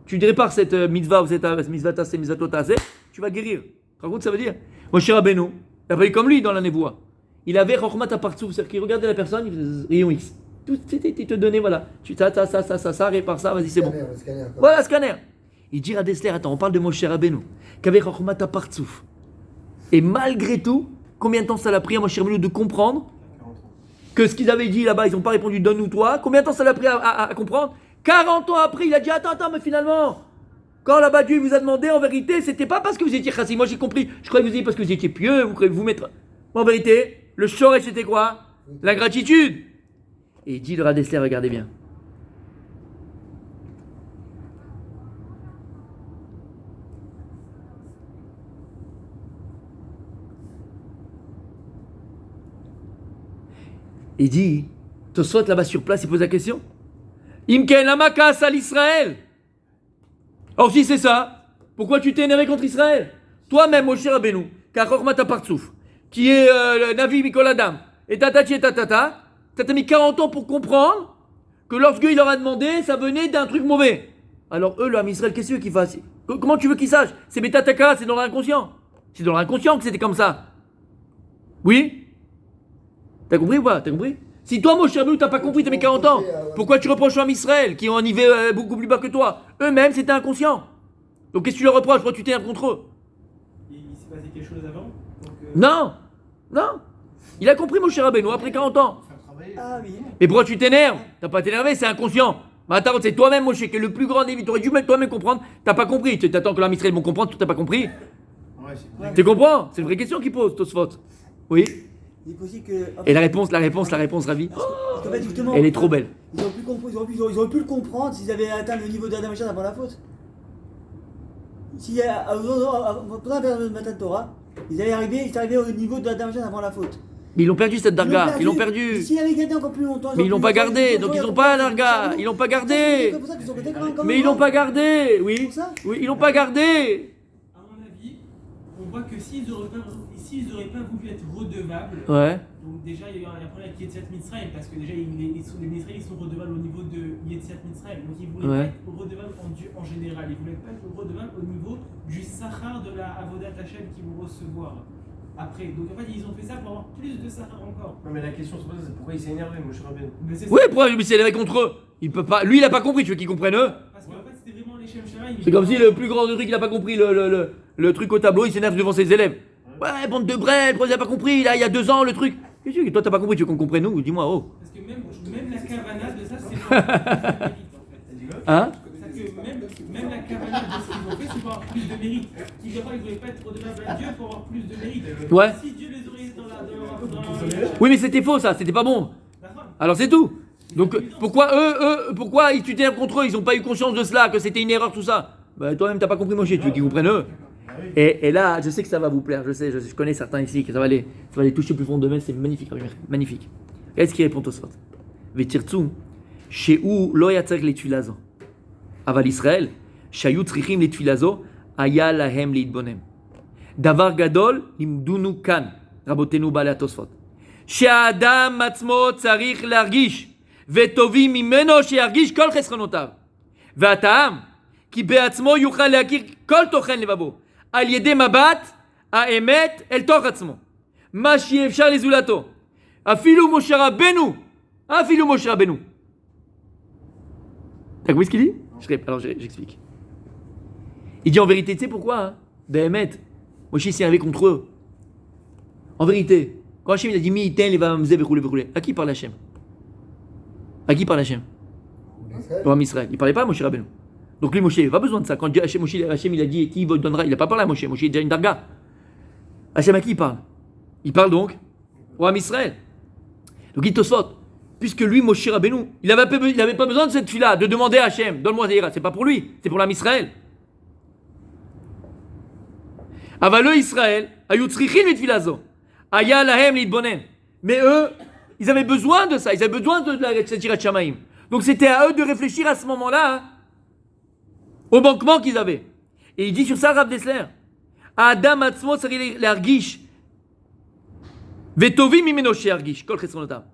Tu répares cette mitzvah ou cette mitzvah tassé, mitzvah totassé, tu vas guérir. Tu te rends compte ça veut dire? Moshe Rabbeinu, il a fait comme lui dans la névoie. Il avait Chokhmat Apartsouf, c'est-à-dire qu'il regardait la personne, il faisait rayon X. Tout, il te donnait, voilà. Tu ça, répare ça, vas-y, c'est bon. Scanner, Voilà, scanner. Il dit à Dessler, attends, on parle de Moshe Rabbeinu, qui avait Chokhmat Apartsouf. Et malgré tout, combien de temps ça l'a pris à Moshe Rabbeinu de comprendre que ce qu'ils avaient dit là-bas, ils n'ont pas répondu donne-nous toi. Combien de temps ça l'a pris à comprendre? 40 ans après, il a dit attends, mais finalement, quand là-bas Dieu vous a demandé, en vérité, c'était pas parce que vous étiez chassis. Moi j'ai compris, je croyais que vous étiez parce que vous étiez pieux, vous croyez vous mettre. Mais en vérité, le shoresh c'était quoi? La gratitude. Et il dit le Radessler, regardez bien. Il dit, Tosfot là-bas sur place, il pose la question. Imken Amakas à l'Israël. Or si c'est ça, pourquoi tu t'es énervé contre Israël? Toi-même, Moshe Rabbeinu, Kachormat Apartsouf, qui est le Navi Mikoladam, et tatati et tatata, t'as mis 40 ans pour comprendre que lorsqu'il leur a demandé, ça venait d'un truc mauvais. Alors eux, le Ham Israël, qu'est-ce que tu veux qu'ils fassent? Comment tu veux qu'ils sachent? C'est Betataka, c'est dans l'inconscient. C'est dans l'inconscient que c'était comme ça. Oui? T'as compris ou pas? T'as compris? Si toi, Moshe Rabbeinu, t'as pas compris, t'as mis 40 ans, pourquoi tu reproches au Ham Israël, qui ont un niveau beaucoup plus bas que toi? Eux-mêmes, c'était inconscient. Donc qu'est-ce que tu leur reproches? Pourquoi tu t'énerves contre eux? Il s'est passé quelque chose avant donc, Non. Il a compris, Moshe Rabbeinu, après 40 ans. Ah oui. Mais pourquoi tu t'énerves? T'as pas t'énervé, c'est inconscient. Mais attends, c'est toi-même, Moshe, qui est le plus grand des vies. T'aurais dû toi-même comprendre. T'as pas compris. Tu t'attends que l'Am Israël vont comprendre, t'as pas compris. Ouais, c'est vrai. Tu comprends? C'est une vraie question qu'il pose, Tosfot. Oui. Il est possible que. Et la réponse, Ravi, Parce qu'en fait, justement, elle est trop belle. Ils auraient pu le comprendre s'ils avaient atteint le niveau d'Adam Hashem avant la faute. Si pendant le matin de Torah, ils étaient arrivés au niveau d'Adam Hashem avant la faute. Mais ils l'ont perdu cette darga, ils l'ont perdu. S'ils avaient gardé encore plus longtemps. Mais ils l'ont pas gardé, donc ils n'ont pas la darga, ils l'ont pas gardé. Mais ils l'ont pas gardé, oui. Oui, ils l'ont pas gardé. À mon avis, on voit que s'ils auraient pas voulu être redevables, Ouais. donc déjà il y a eu un problème avec Yetziat Mitzrayim, parce que déjà les Mitzrayim ils sont redevables au niveau de Yetziat Mitzrayim, donc ils voulaient pas être redevables en général, ils voulaient pas être redevables au niveau du Sachar de la Avodat Hashem qu'ils vont recevoir. après. Donc en fait, ils ont fait ça pour avoir plus de Sahara encore. Non, mais la question se pose, c'est pourquoi il s'est énervé, Moshe Rabbeinu. Mais c'est Ouais, ça. pourquoi il s'est élevé contre eux? Il peut pas. Lui, il a pas compris. Tu veux qu'ils comprennent eux? Parce qu'en fait, c'était vraiment les Shem Shamaï. C'est comme si le plus grand de truc, il a pas compris le truc au tableau, il s'énerve devant ses élèves. Ouais, bande de brêles, pourquoi il a pas compris? Là, il y a 2 ans, le truc. Qu'est-ce que toi, t'as pas compris? Tu veux qu'on comprenne nous? Dis-moi, oh. Parce que même la Kavana de ça, c'est pas. Hein? C'est-à-dire que même la Kavana de ce qu'ils ont fait, c'est pour avoir plus de mérite. Ils ne voulaient pas être redevables à Dieu pour avoir plus de mérite. Ouais. Si Dieu les aurait dans la. Oui, mais c'était faux, ça. C'était pas bon. Alors, c'est tout. Donc, pourquoi tu t'énerves contre eux? Ils ont pas eu conscience de cela, que c'était une erreur, tout ça. Bah, toi-même, t'as pas compris, Moshe. Tu veux qu'ils comprennent eux? Et là, je sais que ça va vous plaire. Je connais certains ici, que ça va les toucher plus profondément. C'est magnifique, magnifique. Qu'est-ce qu'il répond au Sfat? Vetirtsu, chez où lo yatzarek les tuilazo. Aval Israël, shayu tzrichim les tuilazo, aya lahem leitbonem. Davar gadol limdunu kan, rabotenu bale atosfot. שהאדם עצמו צריך להרגיש, וטובים ממנו שירגיש כל חסרונותיו. והטעם, כי בעצמו יוכל להכיר כל תוכן לבבו, על ידי מבט האמת אל תוך עצמו. מה שאי אפשר לזולתו. אפילו משה רבנו. T'as compris ce qu'il dit? Alors j'explique. Il dit en vérité, tu sais pourquoi hein? Béhémet, Moshe s'est énervé contre eux. En vérité, quand Hachem il a dit mi iten les vamzeh verroulé, à qui parle Hachem? À qui parle Hachem? Au Ham Israël. Il parlait pas à Moshe Rabbeinu. Donc lui Moshe, il n'a pas besoin de ça. Quand Hachem il a dit qui vous donnera, il n'a pas parlé à Moshe. Moshe est déjà une darga. Hachem à qui il parle? Il parle donc au Ham Israël. Donc il te saute. Puisque lui, Moshe Rabbeinu, il n'avait pas besoin de cette fille-là, de demander à Hachem, donne-moi Zéhira. C'est pas pour lui, c'est pour l'âme Israël. Avale Israël, ayut tzrichin et tfilazo. Aya lahem litbonen. Mais eux, ils avaient besoin de ça, ils avaient besoin de cette Yirat Shamaim. Donc c'était à eux de réfléchir à ce moment-là, hein, au manquement qu'ils avaient. Et il dit sur ça, Rav Dessler, Adam atzmo tzarich l'argish, vetovim mimeno she'argish, kol chesronotav.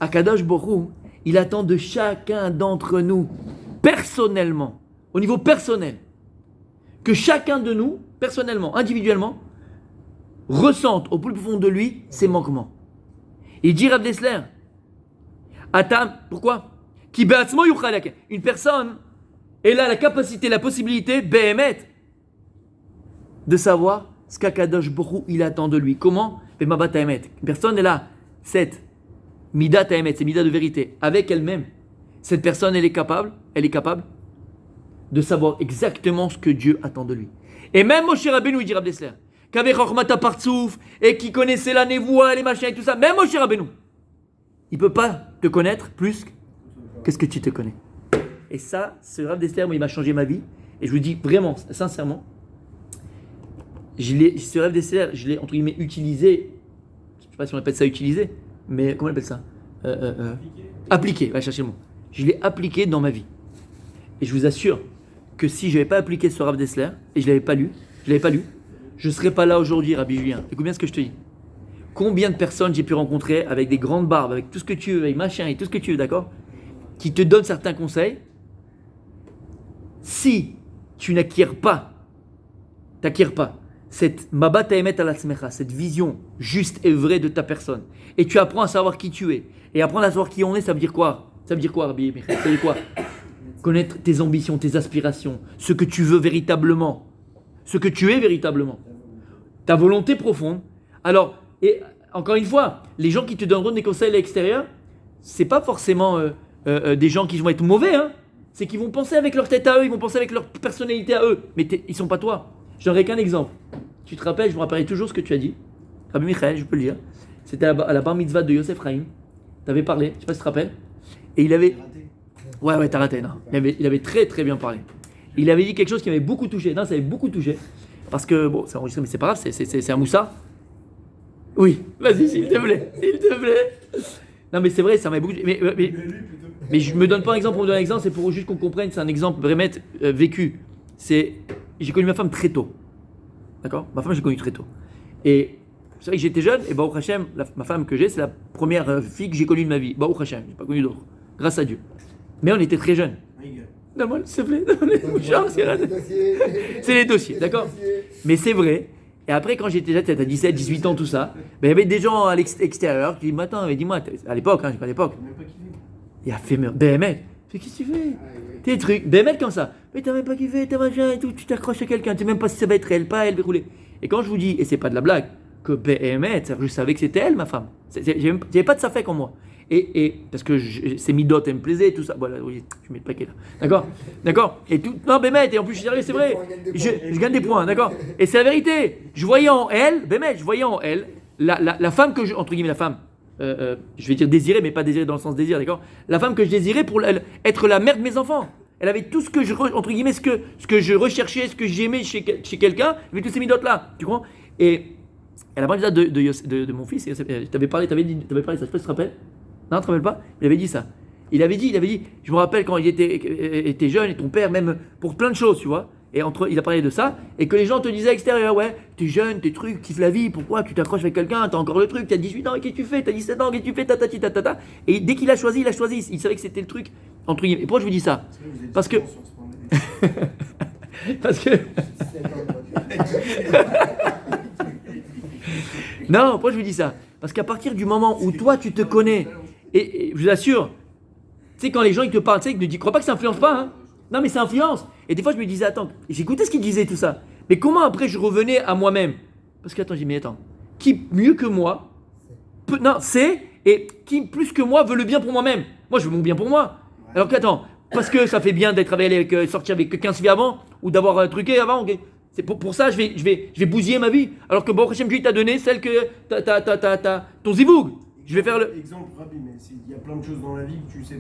Akadosh Borou, il attend de chacun d'entre nous, personnellement, au niveau personnel, que chacun de nous, personnellement, individuellement, ressente au plus profond de lui ses manquements. Il dit Rav Dessler, Atam, pourquoi? Ki be'atzmo yuchal yaken. Une personne, elle a la capacité, la possibilité, be'emet, de savoir ce qu'Akadosh Borou il attend de lui. Comment? Be'mabat ha'emet. Une personne, elle a cette Mida ta'emet, c'est Mida de vérité. Avec elle-même, cette personne, elle est capable de savoir exactement ce que Dieu attend de lui. Et même Moshe Rabbeinu, il dit Rav Dessler, qu'avec Chochmata Partsouf, et qui connaissait la névoie, les machins et tout ça, même Moshe Rabbeinu, il ne peut pas te connaître plus que ce que tu te connais. Et ça, ce Rav Dessler, moi, il m'a changé ma vie. Et je vous dis vraiment, sincèrement, ce Rav Dessler, je l'ai, entre guillemets, utilisé, je ne sais pas si on appelle ça utiliser, mais comment on appelle ça? Appliqué, va chercher le mot. Je l'ai appliqué dans ma vie. Et je vous assure que si je n'avais pas appliqué ce Rav Dessler, et je ne l'avais pas lu, je ne serais pas là aujourd'hui, Rabbi Julien. Écoute bien ce que je te dis. Combien de personnes j'ai pu rencontrer avec des grandes barbes, avec tout ce que tu veux, avec machin et tout ce que tu veux, d'accord? Qui te donnent certains conseils. Si tu n'acquiers pas cette mabat ha'emet al atzmecha, cette vision juste et vraie de ta personne, et tu apprends à savoir qui tu es, et apprendre à savoir qui on est, ça veut dire quoi? Ça veut dire quoi, Rabbi Michael? Ça veut dire quoi? Connaître tes ambitions, tes aspirations, ce que tu veux véritablement, ce que tu es véritablement, ta volonté profonde. Alors, et encore une fois, les gens qui te donneront des conseils à l'extérieur, c'est pas forcément des gens qui vont être mauvais, hein. C'est qu'ils vont penser avec leur tête à eux, ils vont penser avec leur personnalité à eux, mais ils sont pas toi. Je donnerai qu'un exemple. Tu te rappelles, je me rappellerai toujours ce que tu as dit. Rabbi Michael, je peux le dire. C'était à la bar mitzvah de Yosef Chaim. Tu avais parlé, je sais pas si tu te rappelles. Et il avait. Ouais, t'as raté, non. Il avait très très bien parlé. Il avait dit quelque chose qui m'avait beaucoup touché. Non, ça avait beaucoup touché. Parce que, bon, c'est enregistré, mais c'est pas grave, c'est un moussa. Oui, vas-y, s'il te plaît. Non, mais c'est vrai, ça m'avait beaucoup touché. Mais je me donne pas un exemple pour me donner un exemple, c'est pour juste qu'on comprenne, c'est un exemple vraiment vécu. J'ai connu ma femme très tôt. D'accord? Ma femme, j'ai connue très tôt. Et c'est vrai que j'étais jeune, et Baruch Hashem, ma femme que j'ai, c'est la première fille que j'ai connue de ma vie. Baruch Hashem, j'ai pas connu d'autres. Grâce à Dieu. Mais on était très jeunes. Donne-moi, s'il te plaît. C'est les dossiers, d'accord? Mais c'est vrai Et après, quand j'étais là, t'as 17, 18 ans, tout ça, ben, il y avait des gens à l'extérieur qui disaient, attends, mais dis-moi, à l'époque, hein, à l'époque, Même pas kiffé. il a fait BML. Qu'est-ce que tu fais? Tes trucs, BML comme ça. Mais t'as même pas kiffé, t'as machin et tout, tu t'accroches à quelqu'un, tu sais même pas si ça va être elle, pas elle, rouler. Et quand je vous dis, et c'est pas de la blague, que BML, je savais que c'était elle, ma femme. J'avais pas de ça fait comme moi. Et parce que ces midotes, elles me plaisaient, tout ça. Voilà, oui, je mets le paquet là. D'accord? D'accord? Et tout. Non, Bémet, et en plus, je suis sérieux, c'est vrai. Je gagne des points, d'accord? Et c'est la vérité. Je voyais en elle, Bémet, je voyais en elle, la femme que je. Entre guillemets, la femme. Je vais dire désirée, mais pas désirée dans le sens désir, d'accord? La femme que je désirais pour être la mère de mes enfants. Elle avait tout ce que je. Entre guillemets, ce que je recherchais, ce que j'aimais chez quelqu'un. Elle avait tous ces midotes là. Tu comprends? Et elle a parlé de mon fils. T'avais parlé ça, je sais pas si tu te rappelles? Non, tu te rappelles pas? Il avait dit ça. Il avait dit, je me rappelle quand il était jeune, et ton père, même pour plein de choses, tu vois. Et il a parlé de ça, et que les gens te disaient à l'extérieur, ouais, t'es jeune, t'es truc, kiffes la vie, pourquoi tu t'accroches avec quelqu'un, t'as encore le truc, t'as 18 ans, qu'est-ce que tu fais, t'as 17 ans, qu'est-ce que tu fais, tatata. Et dès qu'il a choisi, il savait que c'était le truc, entre guillemets. Et pourquoi je vous dis ça? Parce que. Parce que. Non, pourquoi je vous dis ça? Parce qu'à partir du moment où toi tu te connais, et je vous assure, tu sais, quand les gens ils te parlent, tu sais, ils ne disent, crois pas que ça influence pas, hein? Non, mais ça influence. Et des fois je me disais, attends, j'écoutais ce qu'ils disaient tout ça, mais comment après je revenais à moi-même? Parce que attends, j'ai dit, mais attends, qui mieux que moi, et qui plus que moi veut le bien pour moi-même? Moi je veux mon bien pour moi. Alors qu'attends, parce que ça fait bien d'être avec, sortir avec 15 filles avant, ou d'avoir un truqué avant, ok? C'est pour ça je vais bousiller ma vie. Alors que bon, Hachem Dieu t'a donné celle que ton ziboug. Je vais faire le. Exemple, Rabbi, mais il y a plein de choses dans la vie que tu sais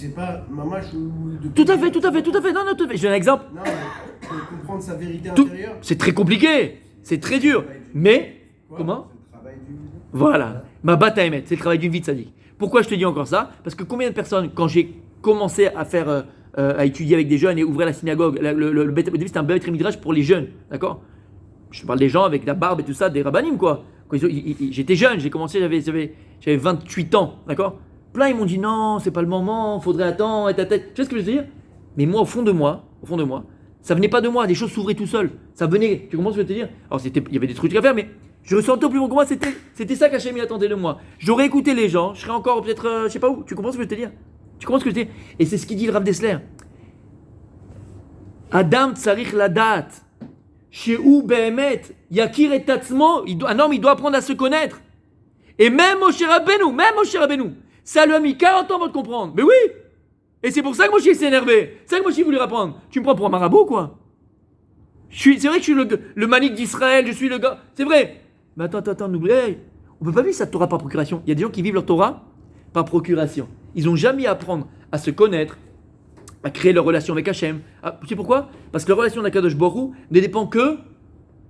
pas, mamache ou de. Tout à fait. Non, j'ai un exemple. Non, mais comprendre sa vérité intérieure. C'est très compliqué, c'est très dur. Mais comment? C'est le travail du. Voilà. Ma bata émet, c'est le travail d'une vie de sadique. Pourquoi je te dis encore ça? Parce que combien de personnes, quand j'ai commencé à faire à étudier avec des jeunes et ouvrir la synagogue. Le début, c'était un bête midrash pour les jeunes, d'accord? Je parle des gens avec la barbe et tout ça, des rabbanim, quoi. J'étais jeune, j'ai commencé, j'avais 28 ans, d'accord? Plein, ils m'ont dit non, c'est pas le moment, faudrait attendre, et ta tête. Tu sais ce que je veux dire? Mais moi, au fond de moi, ça venait pas de moi, des choses s'ouvraient tout seul. Ça venait, tu comprends ce que je veux te dire? Alors, il y avait des trucs à faire, mais je ressentais au plus profond de moi, c'était ça qu'Hachem attendait de moi. J'aurais écouté les gens, je serais encore peut-être, je sais pas où, tu comprends ce que je veux te dire? Tu comprends ce que je veux dire? Et c'est ce qu'il dit le Rav Dessler. Adam tsarich ladat. Shehu behemet. Yakir et tatzmo. Un homme, il doit apprendre à se connaître. Et même Moshe Rabbeinu, ça lui a mis 40 ans avant de comprendre. Mais oui! Et c'est pour ça que Moshe s'est énervé. C'est ça que Moshe voulait apprendre. Tu me prends pour un marabout, quoi? C'est vrai que je suis le manik d'Israël, je suis le gars. C'est vrai. Mais attends, n'oublie. Hey, on peut pas vivre sa Torah par procuration. Il y a des gens qui vivent leur Torah par procuration. Ils n'ont jamais à apprendre à se connaître, à créer leur relation avec Hachem. Tu sais pourquoi? Parce que la relation avec Kadosh Baruch Hu ne dépend que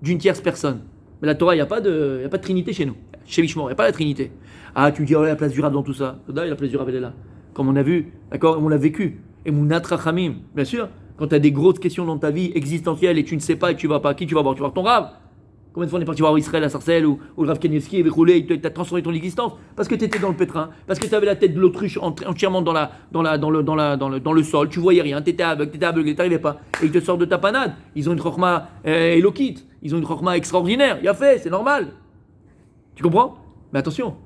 d'une tierce personne. Mais la Torah, il n'y a pas de trinité chez nous. Chez Mishmor, il n'y a pas la trinité. Ah, tu me dis, oh, la place du Rav dans tout ça. La place du Rav, elle est là. Comme on a vu, d'accord, on l'a vécu. Et Mounat Rachamim, bien sûr, quand tu as des grosses questions dans ta vie existentielle et tu ne sais pas et que tu vas pas, qui tu vas voir? Tu vas voir ton Rav. Combien de fois on est parti voir Israël à Sarcelles ou le Rav Kanievski avait roulé, il t'a transformé ton existence parce que tu étais dans le pétrin, parce que tu avais la tête de l'autruche entièrement dans le sol, tu voyais rien, tu étais aveugle, tu n'arrivais pas, et ils te sortent de ta panade. Ils ont une chorma élokite, ils ont une chorma extraordinaire, il a fait, c'est normal. Tu comprends? Mais attention,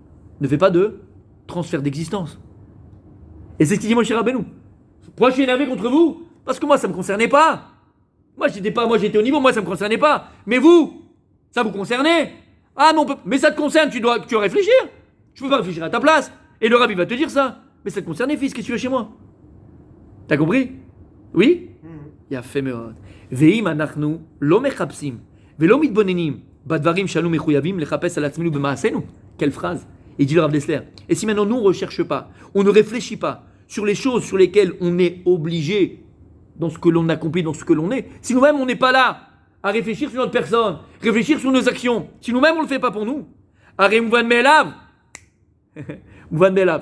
ne fais pas de transfert d'existence. Et c'est ce qu'il dit mon cher Rabbeinu. Pourquoi je suis énervé contre vous? Parce que moi ça ne me concernait pas. Moi j'étais au niveau, moi ça ne me concernait pas. Mais vous, ça vous concernait? Ah non, mais ça te concerne, tu dois réfléchir. Je peux pas réfléchir à ta place. Et le rabbi va te dire ça. Mais ça te concerne, fils, qu'est-ce que tu fais chez moi? T'as compris? Oui? Yafé meod. Veim anachnu lo mechapsim velo mitbonenim badvarim shanu mechuyavim lechapes al atzminu b'maasenu. Quelle phrase? Il dit le Rav Dessler. Et si maintenant nous on ne recherche pas, on ne réfléchit pas sur les choses sur lesquelles on est obligé dans ce que l'on accomplit, dans ce que l'on est, si nous-mêmes on n'est pas là à réfléchir sur notre personne, réfléchir sur nos actions. Si nous-mêmes on ne le fait pas pour nous, Mouvan Me'elav,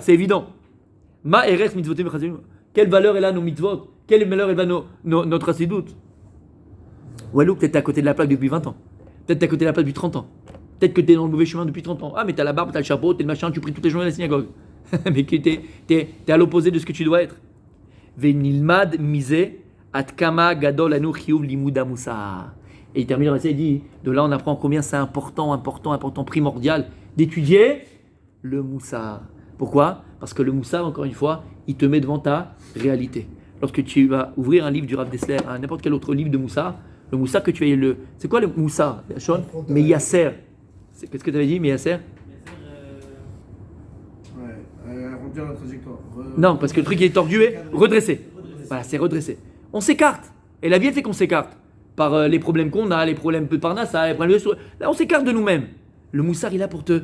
c'est évident. Ma eres mitzvotim v'chazim. Quelle valeur est là nos mitzvot? Quelle valeur est là notre assidoute? Walou, peut-être t'es à côté de la plaque depuis 20 ans. Peut-être t'es à côté de la plaque depuis 30 ans. Peut-être que t'es dans le mauvais chemin depuis 30 ans. Ah, mais t'as la barbe, t'as le chapeau, t'es le machin, tu pries toutes les journées à la synagogue. Mais t'es à l'opposé de ce que tu dois être. Ve'nilmad misé atkama gadol anu chiyuv limuda musa. Et il termine le verset, il dit, de là on apprend combien c'est important, primordial d'étudier le moussar. Pourquoi? Parce que le moussar, encore une fois, il te met devant ta réalité. Lorsque tu vas ouvrir un livre du Rav Dessler, n'importe quel autre livre de moussar, le moussar que tu as le... C'est quoi le moussar, Sean? Meyasser. Qu'est-ce que tu avais dit, Meyasser? Remplir la trajectoire. Non, parce que le truc il est tordu et redressé. Voilà, c'est redressé. On s'écarte. Et la vie elle fait qu'on s'écarte. Par les problèmes qu'on a, les problèmes peu par Nassa, les problèmes de... Là, on s'écarte de nous-mêmes. Le moussar, il est là pour te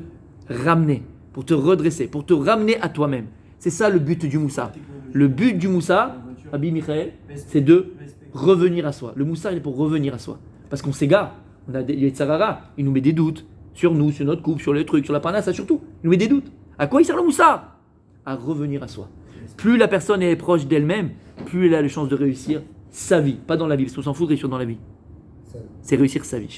ramener, pour te redresser, pour te ramener à toi-même. C'est ça le but du moussar. Le but du moussar, Rabbi Michael, c'est de revenir à soi. Le moussar, il est pour revenir à soi. Parce qu'on s'égare. On a des Yetzarara, il nous met des doutes sur nous, sur notre couple, sur les trucs, sur la parnasse, surtout. Il nous met des doutes. À quoi il sert le moussar? À revenir à soi. Plus la personne est proche d'elle-même, plus elle a les chances de réussir sa vie. Pas dans la vie, parce qu'on s'en fout de réussir dans la vie. C'est réussir sa vie.